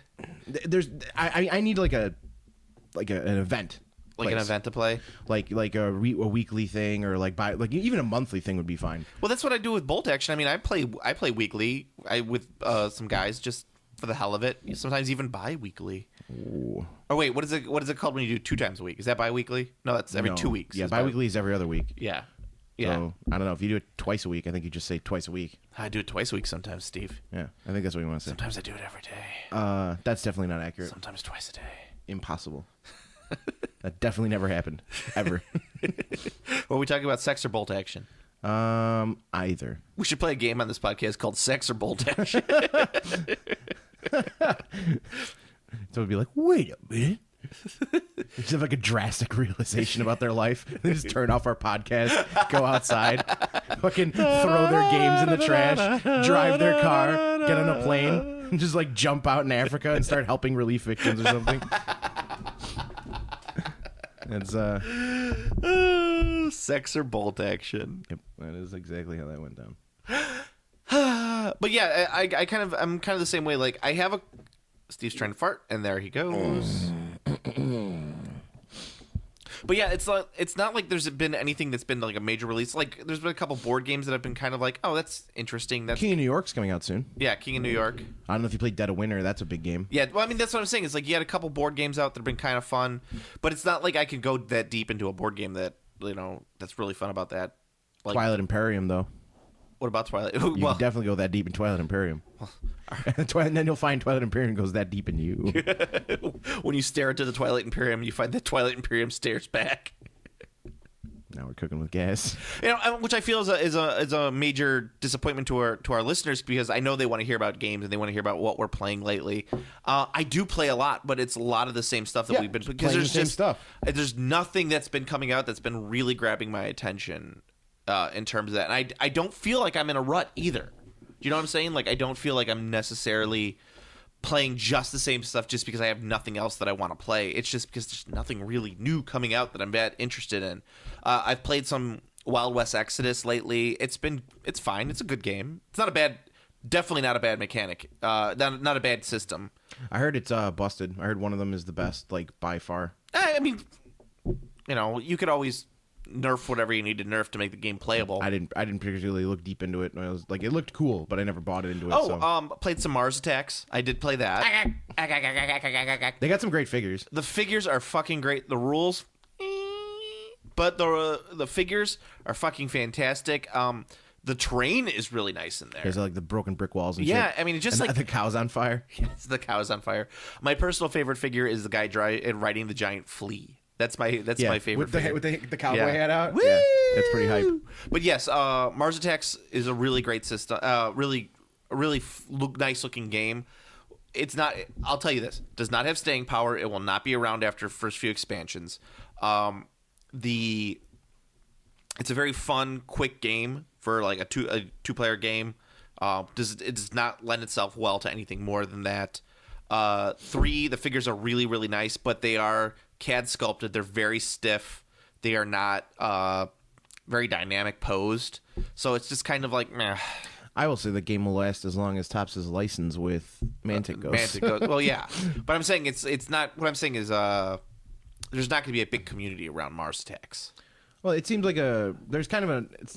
there's I need like an event. like an place. event to play. like a weekly thing or like even a monthly thing would be fine. Well, that's what I do with Bolt Action. I mean, I play weekly. With some guys just for the hell of it. Sometimes even bi-weekly. Oh wait, what is it called when you do 2 times a week? Is that bi-weekly? No, that's every No. 2 weeks. Yeah, is bi-weekly is every other week. Yeah, yeah. So I don't know if you do it twice a week. I think you just say twice a week. I do it twice a week sometimes, Steve. Yeah, I think that's what you want to say. Sometimes I do it every day. That's definitely not accurate. Sometimes twice a day. Impossible. That definitely never happened ever. Well, we talking about sex or Bolt Action? Either. We should play a game on this podcast called Sex or Bolt Action. So it'd be like, wait a minute. Just have like a drastic realization about their life. They just turn off our podcast, go outside, fucking throw their games in the trash, drive their car, get on a plane, and just like jump out in Africa and start helping relief victims or something. It's Sex or Bolt Action. Yep, that is exactly how that went down. But yeah, I'm kind of the same way. Like I have a Steve's trying to fart, and there he goes. But yeah, it's not like there's been anything that's been like a major release. Like there's been a couple board games that have been kind of like, oh, that's interesting. That's King of New York's coming out soon. yeah, King of New York. I don't know if you played Dead of Winter. That's a big game. Yeah, well, I mean that's what I'm saying. It's like you had a couple board games out that have been kind of fun, but it's not like I could go that deep into a board game that that's really fun about that. Like, Twilight Imperium, though. what about Twilight? You can definitely go that deep in Twilight Imperium. And then you'll find Twilight Imperium goes that deep in you. when you stare into the Twilight Imperium, you find that Twilight Imperium stares back. Now we're cooking with gas. Which I feel is a major disappointment to our listeners, because I know they want to hear about games and they want to hear about what we're playing lately. I do play a lot, but it's a lot of the same stuff that we've been because playing there's the same just stuff. There's nothing that's been coming out that's been really grabbing my attention in terms of that. And I don't feel like I'm in a rut either. Do you know what I'm saying? Like I don't feel like I'm necessarily playing just the same stuff just because I have nothing else that I want to play. It's just because there's nothing really new coming out that I'm that interested in. I've played some Wild West Exodus lately. It's fine. It's a good game. It's definitely not a bad mechanic. Not a bad system. I heard it's busted. I heard one of them is the best, like by far. I mean, you could always nerf whatever you need to nerf to make the game playable. I didn't particularly look deep into it. I was like, it looked cool, but I never bought it into it. Played some Mars Attacks. I did play that. They got some great figures. The figures are fucking great. The rules, but the figures are fucking fantastic. The terrain is really nice in there. There's like the broken brick walls and yeah, shit. I mean, it's just and like the cow's on fire. Yes, the cow's on fire. My personal favorite figure is the guy riding the giant flea. That's my favorite figure. With the cowboy Yeah. hat out. Woo! Yeah, that's pretty hype. But yes, Mars Attacks is a really great system. Really nice looking game. It's not. I'll tell you this: does not have staying power. It will not be around after first few expansions. It's a very fun, quick game for like a two player game. It does not lend itself well to anything more than that. 3, the figures are really, really nice, but they are CAD sculpted. They're very stiff. They are not very dynamic posed. So it's just kind of like, meh. I will say the game will last as long as Topps' license with Mantic goes. Mantic goes. Well, yeah. But I'm saying it's not. What I'm saying is there's not going to be a big community around Mars Attacks. Well, it seems like there's kind of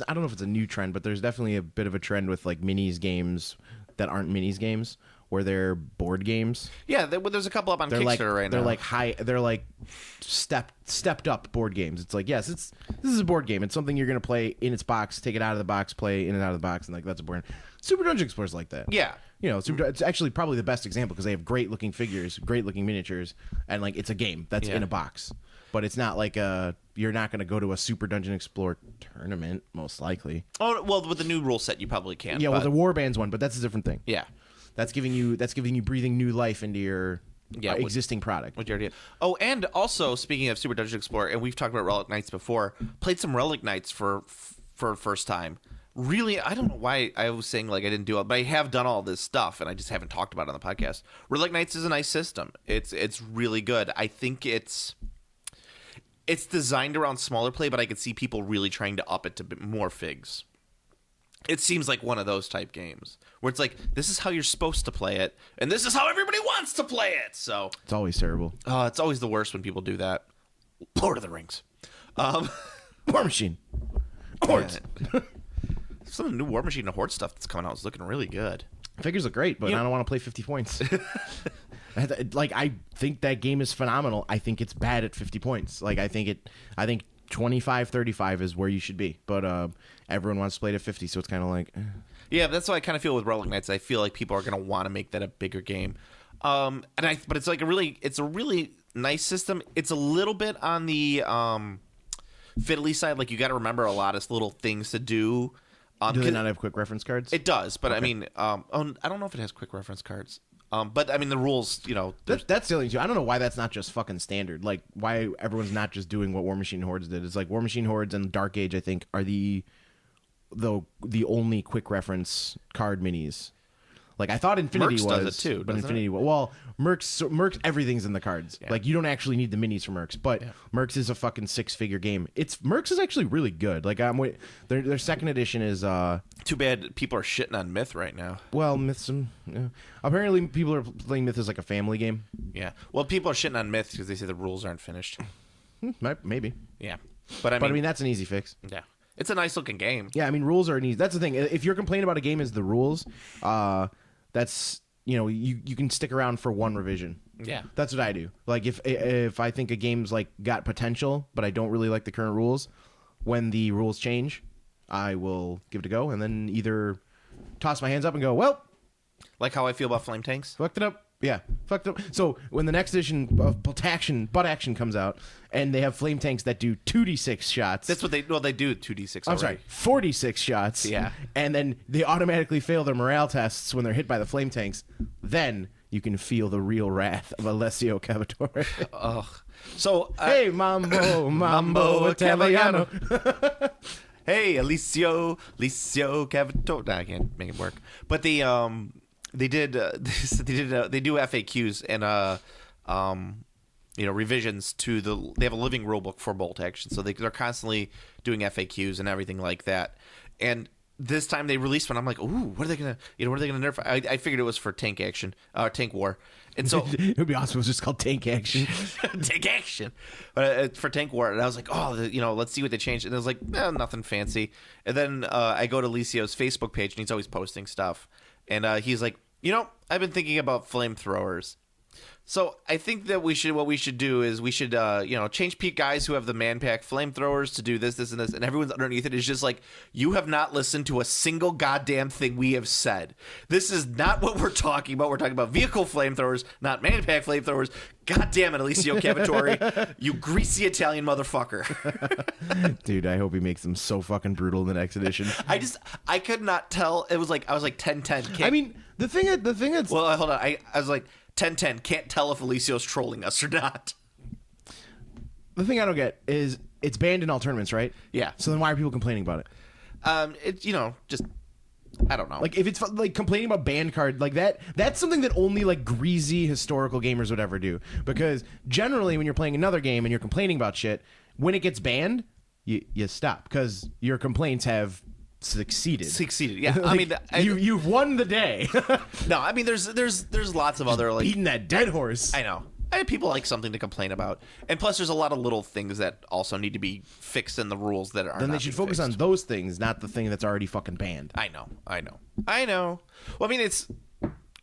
I don't know if it's a new trend, but there's definitely a bit of a trend with like minis games that aren't minis games, where they're board games. Yeah, there's a couple up on Kickstarter right now. They're like stepped up board games. It's like, yes, this is a board game. It's something you're going to play in its box, take it out of the box, play in and out of the box, and like that's a board. Super Dungeon Explorer's like that. Yeah. It's actually probably the best example because they have great looking figures, great looking miniatures, and like it's a game that's in a box. But it's not like you're not going to go to a Super Dungeon Explorer tournament, most likely. Oh well, with the new rule set, you probably can. Yeah, well, the Warbands one, but that's a different thing. Yeah, that's giving you breathing new life into your existing product. What you already. Oh, and also speaking of Super Dungeon Explorer, and we've talked about Relic Knights before. Played some Relic Knights for first time. Really, I don't know why I was saying like I didn't do it, but I have done all this stuff, and I just haven't talked about it on the podcast. Relic Knights is a nice system. It's really good. I think it's designed around smaller play, but I could see people really trying to up it to more figs. It seems like one of those type games where it's like, this is how you're supposed to play it, and this is how everybody wants to play it. So It's always terrible. it's always the worst when people do that. Lord of the Rings. War Machine. Hordes. Some of the new War Machine and Horde stuff that's coming out is looking really good. Figures look great, but I don't want to play 50 points. I think that game is phenomenal. I think it's bad at 50 points. Like I think 25, 35 is where you should be. But everyone wants to play it at 50, so it's kind of like Yeah, that's what I kind of feel with Relic Knights. I feel like people are going to want to make that a bigger game. But it's like a really nice system. It's a little bit on the fiddly side. Like you got to remember a lot of little things to do. Do they not have quick reference cards? It does, but okay. I mean, I don't know if it has quick reference cards. But I mean, the rules, that's silly too. I don't know why that's not just fucking standard. Like, why everyone's not just doing what War Machine Hordes did. It's like War Machine Hordes and Dark Age, I think, are the only quick reference card minis. Like I thought Infinity Mercs was does it too, but Infinity well, Mercs everything's in the cards. Yeah. Like you don't actually need the minis for Mercs, but Mercs is a fucking 6-figure game. Mercs is actually really good. Like their second edition is too bad people are shitting on Myth right now. Well, Myth's apparently people are playing Myth as like a family game. Yeah. Well, people are shitting on Myth because they say the rules aren't finished. Maybe. Yeah, But I mean, that's an easy fix. yeah, it's a nice looking game. Yeah, I mean, rules are an easy. That's the thing. If you're complaining about a game as the rules, that's you can stick around for one revision. Yeah. That's what I do. Like if I think a game's like got potential, but I don't really like the current rules, when the rules change, I will give it a go and then either toss my hands up and go, well, Like how I feel about flame tanks. fucked it up. Yeah, fucked up. So when the next edition of butt action comes out, and they have flame tanks that do 2d6 shots. That's what they do 2d6 already. I'm sorry, 46 shots. Yeah. And then they automatically fail their morale tests when they're hit by the flame tanks. Then you can feel the real wrath of Alessio Cavatore. Ugh. So Hey, mambo Italiano. hey, Alicio Cavatore. Nah, I can't make it work. But they do FAQs and revisions to they have a living rule book for bolt action, so they're constantly doing FAQs and everything like that. And this time they released one. I'm like, ooh, what are they gonna nerf? I figured it was for tank action, tank war. And so It would be awesome if it was just called tank action. tank action, but for tank war. And I was like, oh, let's see what they changed. And I was like, nothing fancy. And then I go to Licio's Facebook page, and he's always posting stuff. And he's like, I've been thinking about flamethrowers. So I think that what we should do is we should change peak guys who have the man pack flamethrowers to do this, and this, and everyone's underneath it is just like, you have not listened to a single goddamn thing we have said. This is not what we're talking about. We're talking about vehicle flamethrowers, not man pack flamethrowers. God damn it, Alicio Cavatore, you greasy Italian motherfucker. Dude, I hope he makes them so fucking brutal in the next edition. I could not tell. I was like 10-10. I mean, the thing that's Well, hold on. I was like 10-10. Can't tell if Alicio's trolling us or not. the thing I don't get is it's banned in all tournaments, right? Yeah. So then why are people complaining about it? It's just I don't know. Like if it's like complaining about banned card like that's something that only like greasy historical gamers would ever do. Because generally when you're playing another game and you're complaining about shit, when it gets banned, you stop because your complaints have succeeded. Yeah. Like, I mean, you've won the day. no. I mean, there's lots of other like Beating that dead horse. I know. People like something to complain about, and plus, there's a lot of little things that also need to be fixed in the rules that are. Then they should focus on those things, not the thing that's already fucking banned. I know. Well, I mean, it's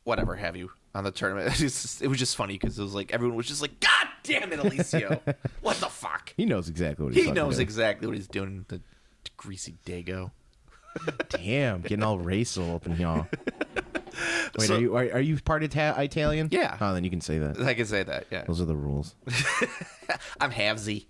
whatever have you on the tournament. It was just funny because it was like everyone was just like, "God damn it, Alicio! What the fuck?" He knows exactly what he's He knows doing. exactly what he's doing. The greasy dago. Damn, getting all racial up in here. Wait, So- are you part Italian? Yeah. Oh, then you can say that. I can say that. Yeah, Those are the rules. I'm halvesy.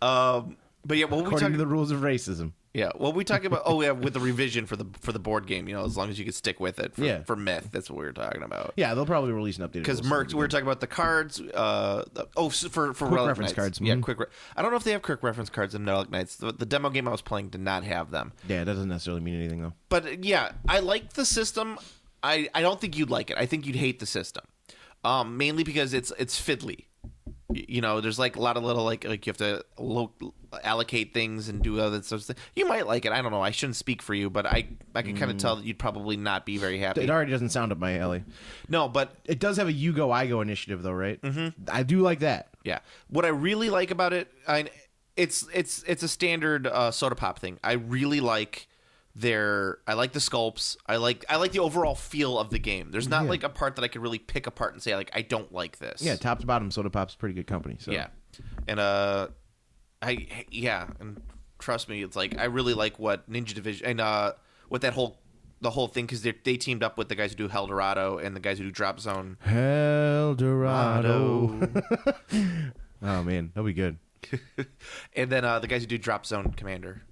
But yeah, what we According talking to the rules of racism. Yeah, what we talking about? Oh yeah, with the revision for the board game. As long as you can stick with it. For Myth, that's what we were talking about. Yeah, they'll probably release an update. Because Mercs, we were talking about the cards. For Relic reference Knights. cards. Yeah, Mhm. quick. I don't know if they have quick reference cards in Relic Knights. The demo game I was playing did not have them. Yeah, it doesn't necessarily mean anything though. But yeah, I like the system. I don't think you'd like it. I think you'd hate the system, mainly because it's fiddly. There's like a lot of little like you have to allocate things and do other sorts of things. You might like it. I don't know. I shouldn't speak for you, but I can kind of tell that you'd probably not be very happy. It already doesn't sound up my alley. No, but It does have a You Go, I Go initiative though, right? Mm-hmm. I do like that. yeah, what I really like about it, it's a standard soda pop thing. I really like I like the sculpts. I like the overall feel of the game. There's not like a part that I could really pick apart and say like I don't like this. Yeah, top to bottom, Soda Pop's pretty good company. So. Yeah, and and trust me, it's like I really like what Ninja Division and what the whole thing because they teamed up with the guys who do Eldorado and the guys who do Drop Zone. Eldorado. Oh man, that'll be good. And then the guys who do Drop Zone Commander.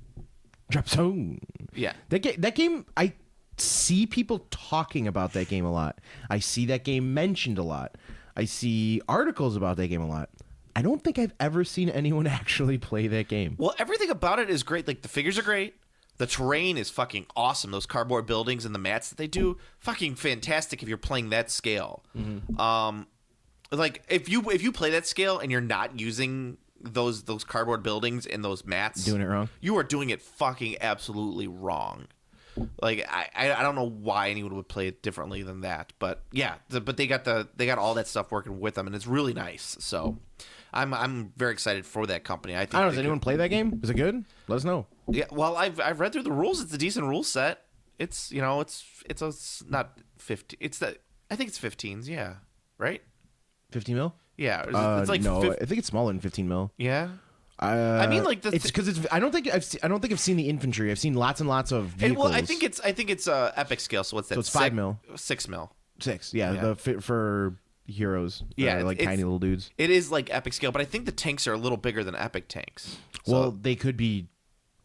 Drop Zone. Yeah. That game, I see people talking about that game a lot. I see that game mentioned a lot. I see articles about that game a lot. I don't think I've ever seen anyone actually play that game. Well, everything about it is great. Like the figures are great. The terrain is fucking awesome. Those cardboard buildings and the mats that they do, fucking fantastic if you're playing that scale. Mm-hmm. Like if you play that scale and you're not using those cardboard buildings and those mats, Doing it wrong? You are doing it fucking absolutely wrong. Like I don't know why anyone would play it differently than that, but yeah, but they got all that stuff working with them, and it's really nice. So I'm very excited for that company. I think. I don't know. they Does anyone play that game? Is it good? Let us know. Yeah, well, I've read through the rules. It's a decent rule set. It's it's not 50. I think it's 15s. Yeah, right. 15 mil? Yeah, it's like no. I think it's smaller than 15 mil. Yeah. I mean, like it's because it's. I don't think I've seen the infantry. I've seen lots and lots of vehicles. Well, I think it's epic scale. So what's that? So it's 5 mil. 6 mil. 6. Yeah, Yeah. the fit for heroes. Yeah, like it's- tiny little dudes. It is like epic scale, but I think the tanks are a little bigger than epic tanks. So Well, they could be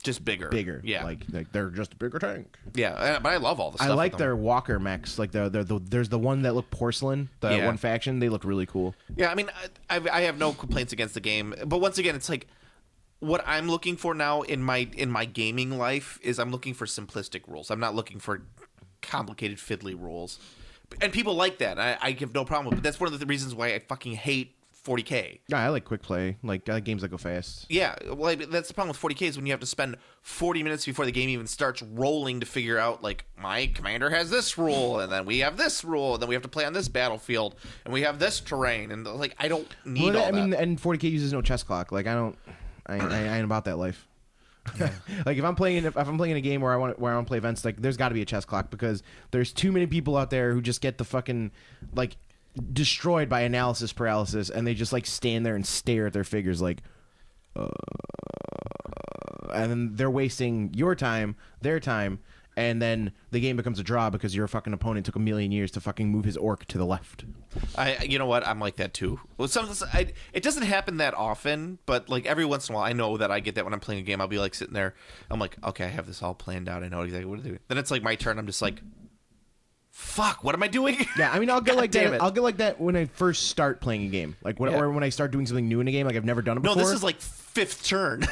just bigger. Yeah, like they're just a bigger tank. Yeah, but I love all the stuff. I like with them. their walker mechs. Like there's the one that look porcelain. The Yeah. one faction, they look really cool. Yeah, I mean, I have no complaints against the game, but once again, it's like what I'm looking for now in my gaming life is I'm looking for simplistic rules. I'm not looking for complicated fiddly rules, and people like that. I have no problem with it. But that's one of the reasons why I fucking hate 40K. Yeah, I like quick play. Like I like games that go fast. Yeah, well, that's the problem with 40K is when you have to spend 40 minutes before the game even starts rolling to figure out, like, my commander has this rule, and then we have this rule, and then we have to play on this battlefield, and we have this terrain, and, like, I don't need all I mean, that. and 40K uses no chess clock. Like I ain't about that life. Like if I'm playing a game where I want to play events, like there's got to be a chess clock because there's too many people out there who just get the fucking like destroyed by analysis paralysis, and they just like stand there and stare at their figures like, and then they're wasting your time, their time, and then the game becomes a draw because your fucking opponent took a million years to fucking move his orc to the left. You know what? I'm like that too. Well, it doesn't happen that often, but like every once in a while, I know that I get that when I'm playing a game. I'll be like sitting there, I'm like, okay, I have this all planned out. I know exactly what to do. Then it's like my turn. I'm just like, fuck, what am I doing? Yeah, I mean, I'll get God like damn that. it. I'll get like that when I first start playing a game, like when Yeah. or when I start doing something new in a game, like I've never done it No, before. this is like fifth turn.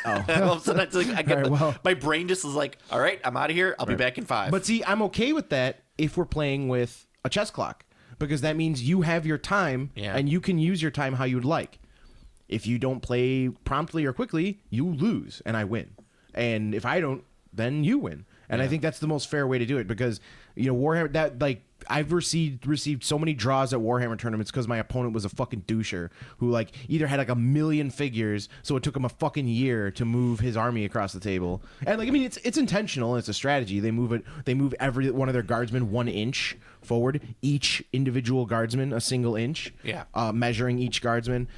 Oh. And all of a sudden, it's like, I get All right, well. my brain just is like, all right, I'm out of here. I'll be back in 5. But see, I'm okay with that if we're playing with a chess clock because that means you have your time Yeah. and you can use your time how you'd like. If you don't play promptly or quickly, you lose and I win. And if I don't, then you win. And I think that's the most fair way to do it because Warhammer that like I've received so many draws at Warhammer tournaments because my opponent was a fucking doucher who like either had like a million figures, so it took him a fucking year to move his army across the table. And like I mean, it's intentional and it's a strategy. They move every one of their guardsmen 1 inch forward, each individual guardsman a single inch. Yeah. Measuring each guardsman.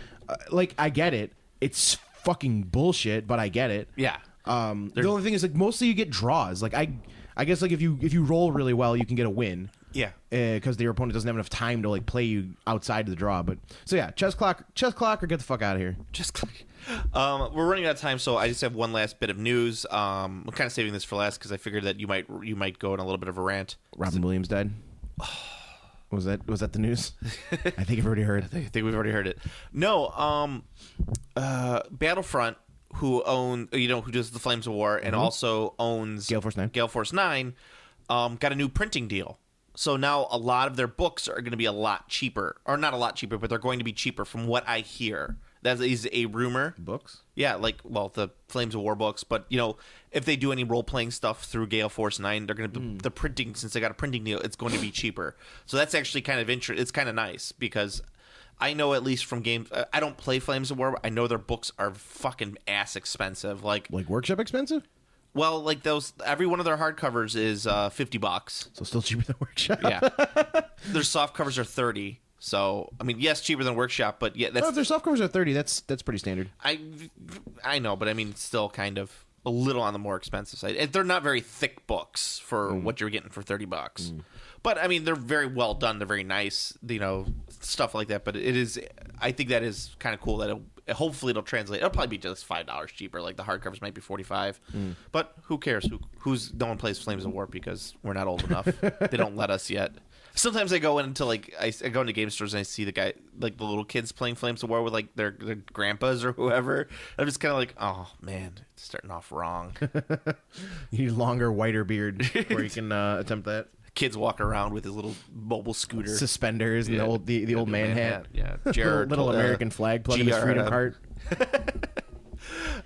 Like I get it. It's fucking bullshit, but I get it. Yeah. The only thing is like mostly you get draws. Like I guess like if you roll really well, you can get a win. Yeah. Because your opponent doesn't have enough time to like play you outside of the draw. But so yeah, chess clock, or get the fuck out of here. Just click. We're running out of time, so I just have one last bit of news. I'm kind of saving this for last because I figured that you might go on a little bit of a rant. Robin Williams died. Was that the news? I think I've already heard. I think we've already heard it. No, Battlefront, who does the Flames of War and also owns Gale Force 9. Gale Force 9, got a new printing deal. So now a lot of their books are going to be a lot cheaper, or not a lot cheaper, but they're going to be cheaper from what I hear. That is a rumor. Books? Yeah, the Flames of War books. But, if they do any role-playing stuff through Gale Force 9, they're going to the printing, since they got a printing deal, it's going to be cheaper. So that's actually kind of it's kind of nice because I know at least from games, I don't play Flames of War, but I know their books are fucking ass expensive. Like Workshop expensive? well, like every one of their hardcovers is $50. So still cheaper than Workshop. Yeah. Their soft covers are $30. So, I mean, yes, cheaper than Workshop, but yeah, that's No, if their soft covers are $30, that's pretty standard. I know, but I mean, it's still kind of a little on the more expensive side. And they're not very thick books for what you're getting for $30. But I mean, they're very well done. They're very nice, stuff like that. But I think that is kind of cool that hopefully it'll translate. It'll probably be just $5 cheaper. Like the hardcovers might be $45. But who cares? No one plays Flames of War because we're not old enough. They don't let us yet. Sometimes I go into I go into game stores and I see the guy, like the little kids playing Flames of War with like their grandpas or whoever. I'm just kind of like, oh man, it's starting off wrong. You need longer, whiter beard where you can attempt that. Kids walking around with his little mobile scooter, Suspenders and the old man hat. Yeah, Jared, little American flag plug in his freedom GRM. cart.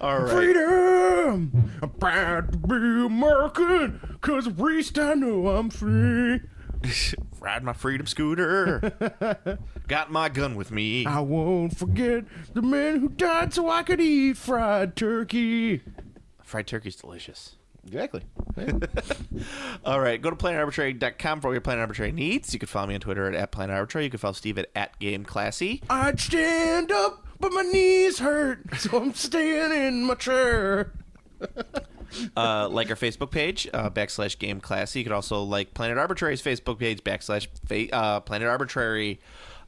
All right. Freedom! I'm proud to be American, 'cause at least I know I'm free. Ride my freedom scooter. Got my gun with me. I won't forget the man who died so I could eat fried turkey. Fried turkey's delicious. Exactly. All right, go to planetarbitrary.com for all your Planet Arbitrary needs. You can follow me on Twitter at Planet Arbitrary. You can follow Steve at GameClassy. I'd stand up, but my knees hurt, so I'm staying in my chair. Like our Facebook page, /GameClassy. You can also like Planet Arbitrary's Facebook page, /Planet Arbitrary.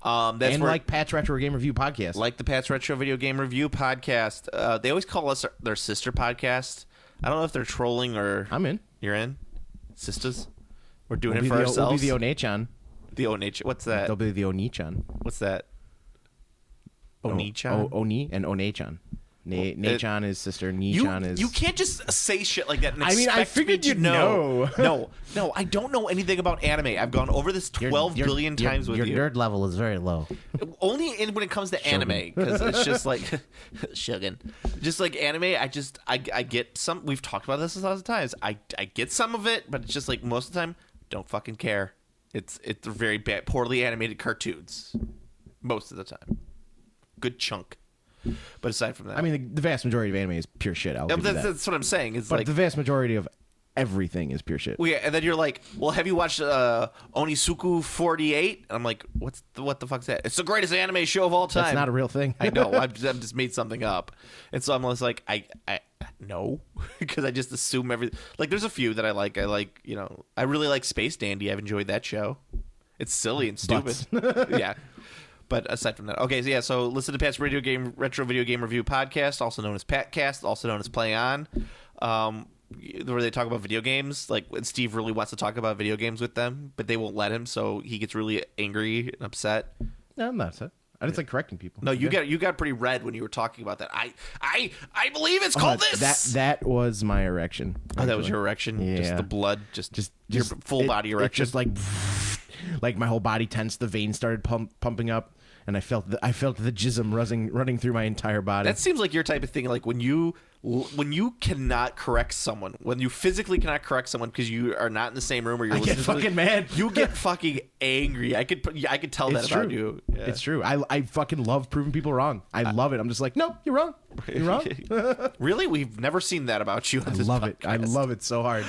That's And where, like Pat's Retro Game Review podcast. like the Pat's Retro Video Game Review podcast. They always call us their sister podcast. I don't know if they're trolling or... I'm in. You're in? Sisters? We're doing We'll it for ourselves. We'll be the Onechan. The Onichan. What's that? They'll be the Onichan. What's that? Onichan? Oni and Onechan. Nechan is sister. Nichan is... You can't just say shit like that and I mean, I expect me figured to you'd know. No, I don't know anything about anime. I've gone over this 12 billion times with your you. nerd level is very low. Only when it comes to anime, because it's just like Shogun. Just like anime, I get some. We've talked about this a thousand times. I get some of it, but it's just like most of the time, don't fucking care. It's very bad, poorly animated cartoons most of the time. Good chunk. But aside from that, I mean, the vast majority of anime is pure shit. I'll give you that. that's what I'm saying. It's But like the vast majority of everything is pure shit. well, yeah, and then you're like, well, have you watched Onisuku 48? And I'm like, what the fuck's that? It's the greatest anime show of all time. That's not a real thing. I know. I've just made something up. And so I'm almost like, I no, because I just assume everything. Like, there's a few that I like. I really like Space Dandy. I've enjoyed that show. It's silly and stupid. Yeah. But aside from that, okay, so listen to Pat's Retro Video Game Review podcast, also known as Patcast, also known as Play On, where they talk about video games. Like, when Steve really wants to talk about video games with them, but they won't let him, so he gets really angry and upset. No, I'm not upset. I just like correcting people. No, you got pretty red when you were talking about that. I believe it's called this. That was my erection. Oh, that was your erection. Yeah. Just the blood. Just your full body erection. It's just like my whole body tensed. The veins started pumping up, and I felt the jism running through my entire body. That seems like your type of thing. Like when you cannot correct someone, when you physically cannot correct someone because you are not in the same room or you're I get listening to fucking mad. You get fucking angry. I could tell that It's about true. you. Yeah. It's true. I fucking love proving people wrong. I love it. I'm just like, no, you're wrong. You're wrong. Really? We've never seen that about you on I this love podcast. it. I love it so hard.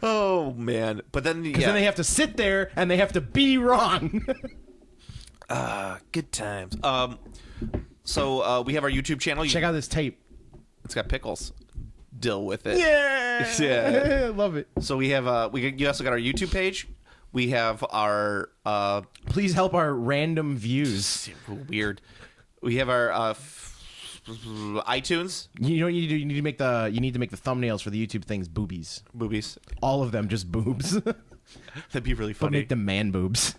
Oh man! But then Because then they have to sit there and they have to be wrong. good times. So we have our YouTube channel. Check out this tape. It's got pickles. Deal with it. Yeah. Yeah. I love it. So we have you also got our YouTube page. We have our Please help our random views. weird. We have our iTunes You know what you need to do? You need to make the thumbnails for the YouTube things boobies. boobies. All of them just boobs. That'd be really But funny. make them man boobs.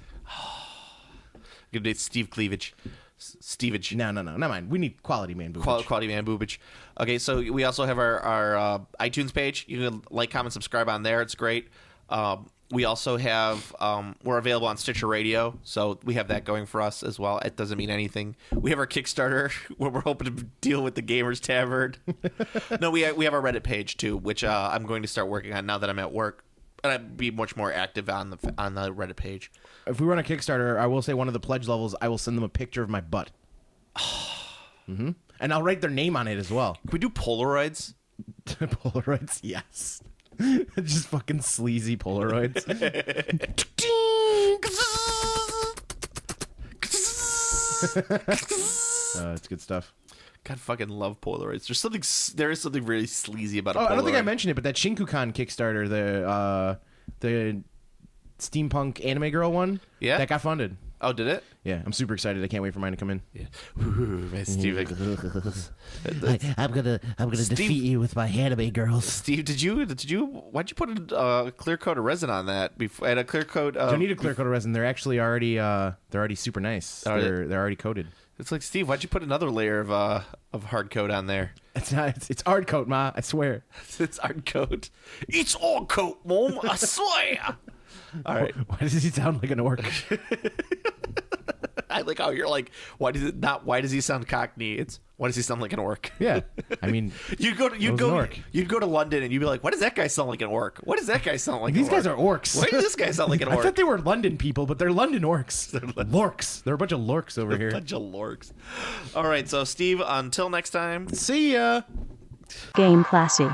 Good day, Steve Cleavage. Stevage. No, never mind. We need quality man boobs. Quality man boobage. Okay, so we also have our iTunes page. You can like, comment, subscribe on there. It's great. We also have we're available on Stitcher Radio, so we have that going for us as well. It doesn't mean anything. We have our Kickstarter where we're hoping to deal with the Gamers Tavern. No, we have our Reddit page too, which I'm going to start working on now that I'm at work, and I'd be much more active on the Reddit page. If we run a Kickstarter, I will say one of the pledge levels, I will send them a picture of my butt. And I'll write their name on it as well. Can we do Polaroids? Polaroids, yes. Just fucking sleazy Polaroids. It's good stuff. God, fucking love Polaroids. There is something really sleazy about a Oh, Polaroid. I don't think I mentioned it, but that Shinkukan Kickstarter, the steampunk anime girl one, Yeah? that got funded. Oh, did it? Yeah, I'm super excited. I can't wait for mine to come in. Yeah. Man, Steve, I'm gonna defeat you with my anime girls. Steve, why'd you put a clear coat of resin on that before? And a clear coat. Don't need a clear coat of resin. They're actually already super nice. Are they? They're already coated. It's like, Steve, why'd you put another layer of hard coat on there? It's not. It's hard coat, ma. I swear. It's hard coat. It's all coat, Mom. I swear. All right. Why does he sound like an orc? I like how you're like, why does he sound Cockney? It's why does he sound like an orc? Yeah, I mean, You'd go to London and you'd be like, why does that guy sound like an orc? Why does that guy sound like these an orc? guys are orcs. Why does this guy sound like an I orc? thought they were London people, but they're London orcs. Lorks. They're a bunch of lorks over here. Bunch of lorks. All right, so Steve, until next time. See ya. Game classy.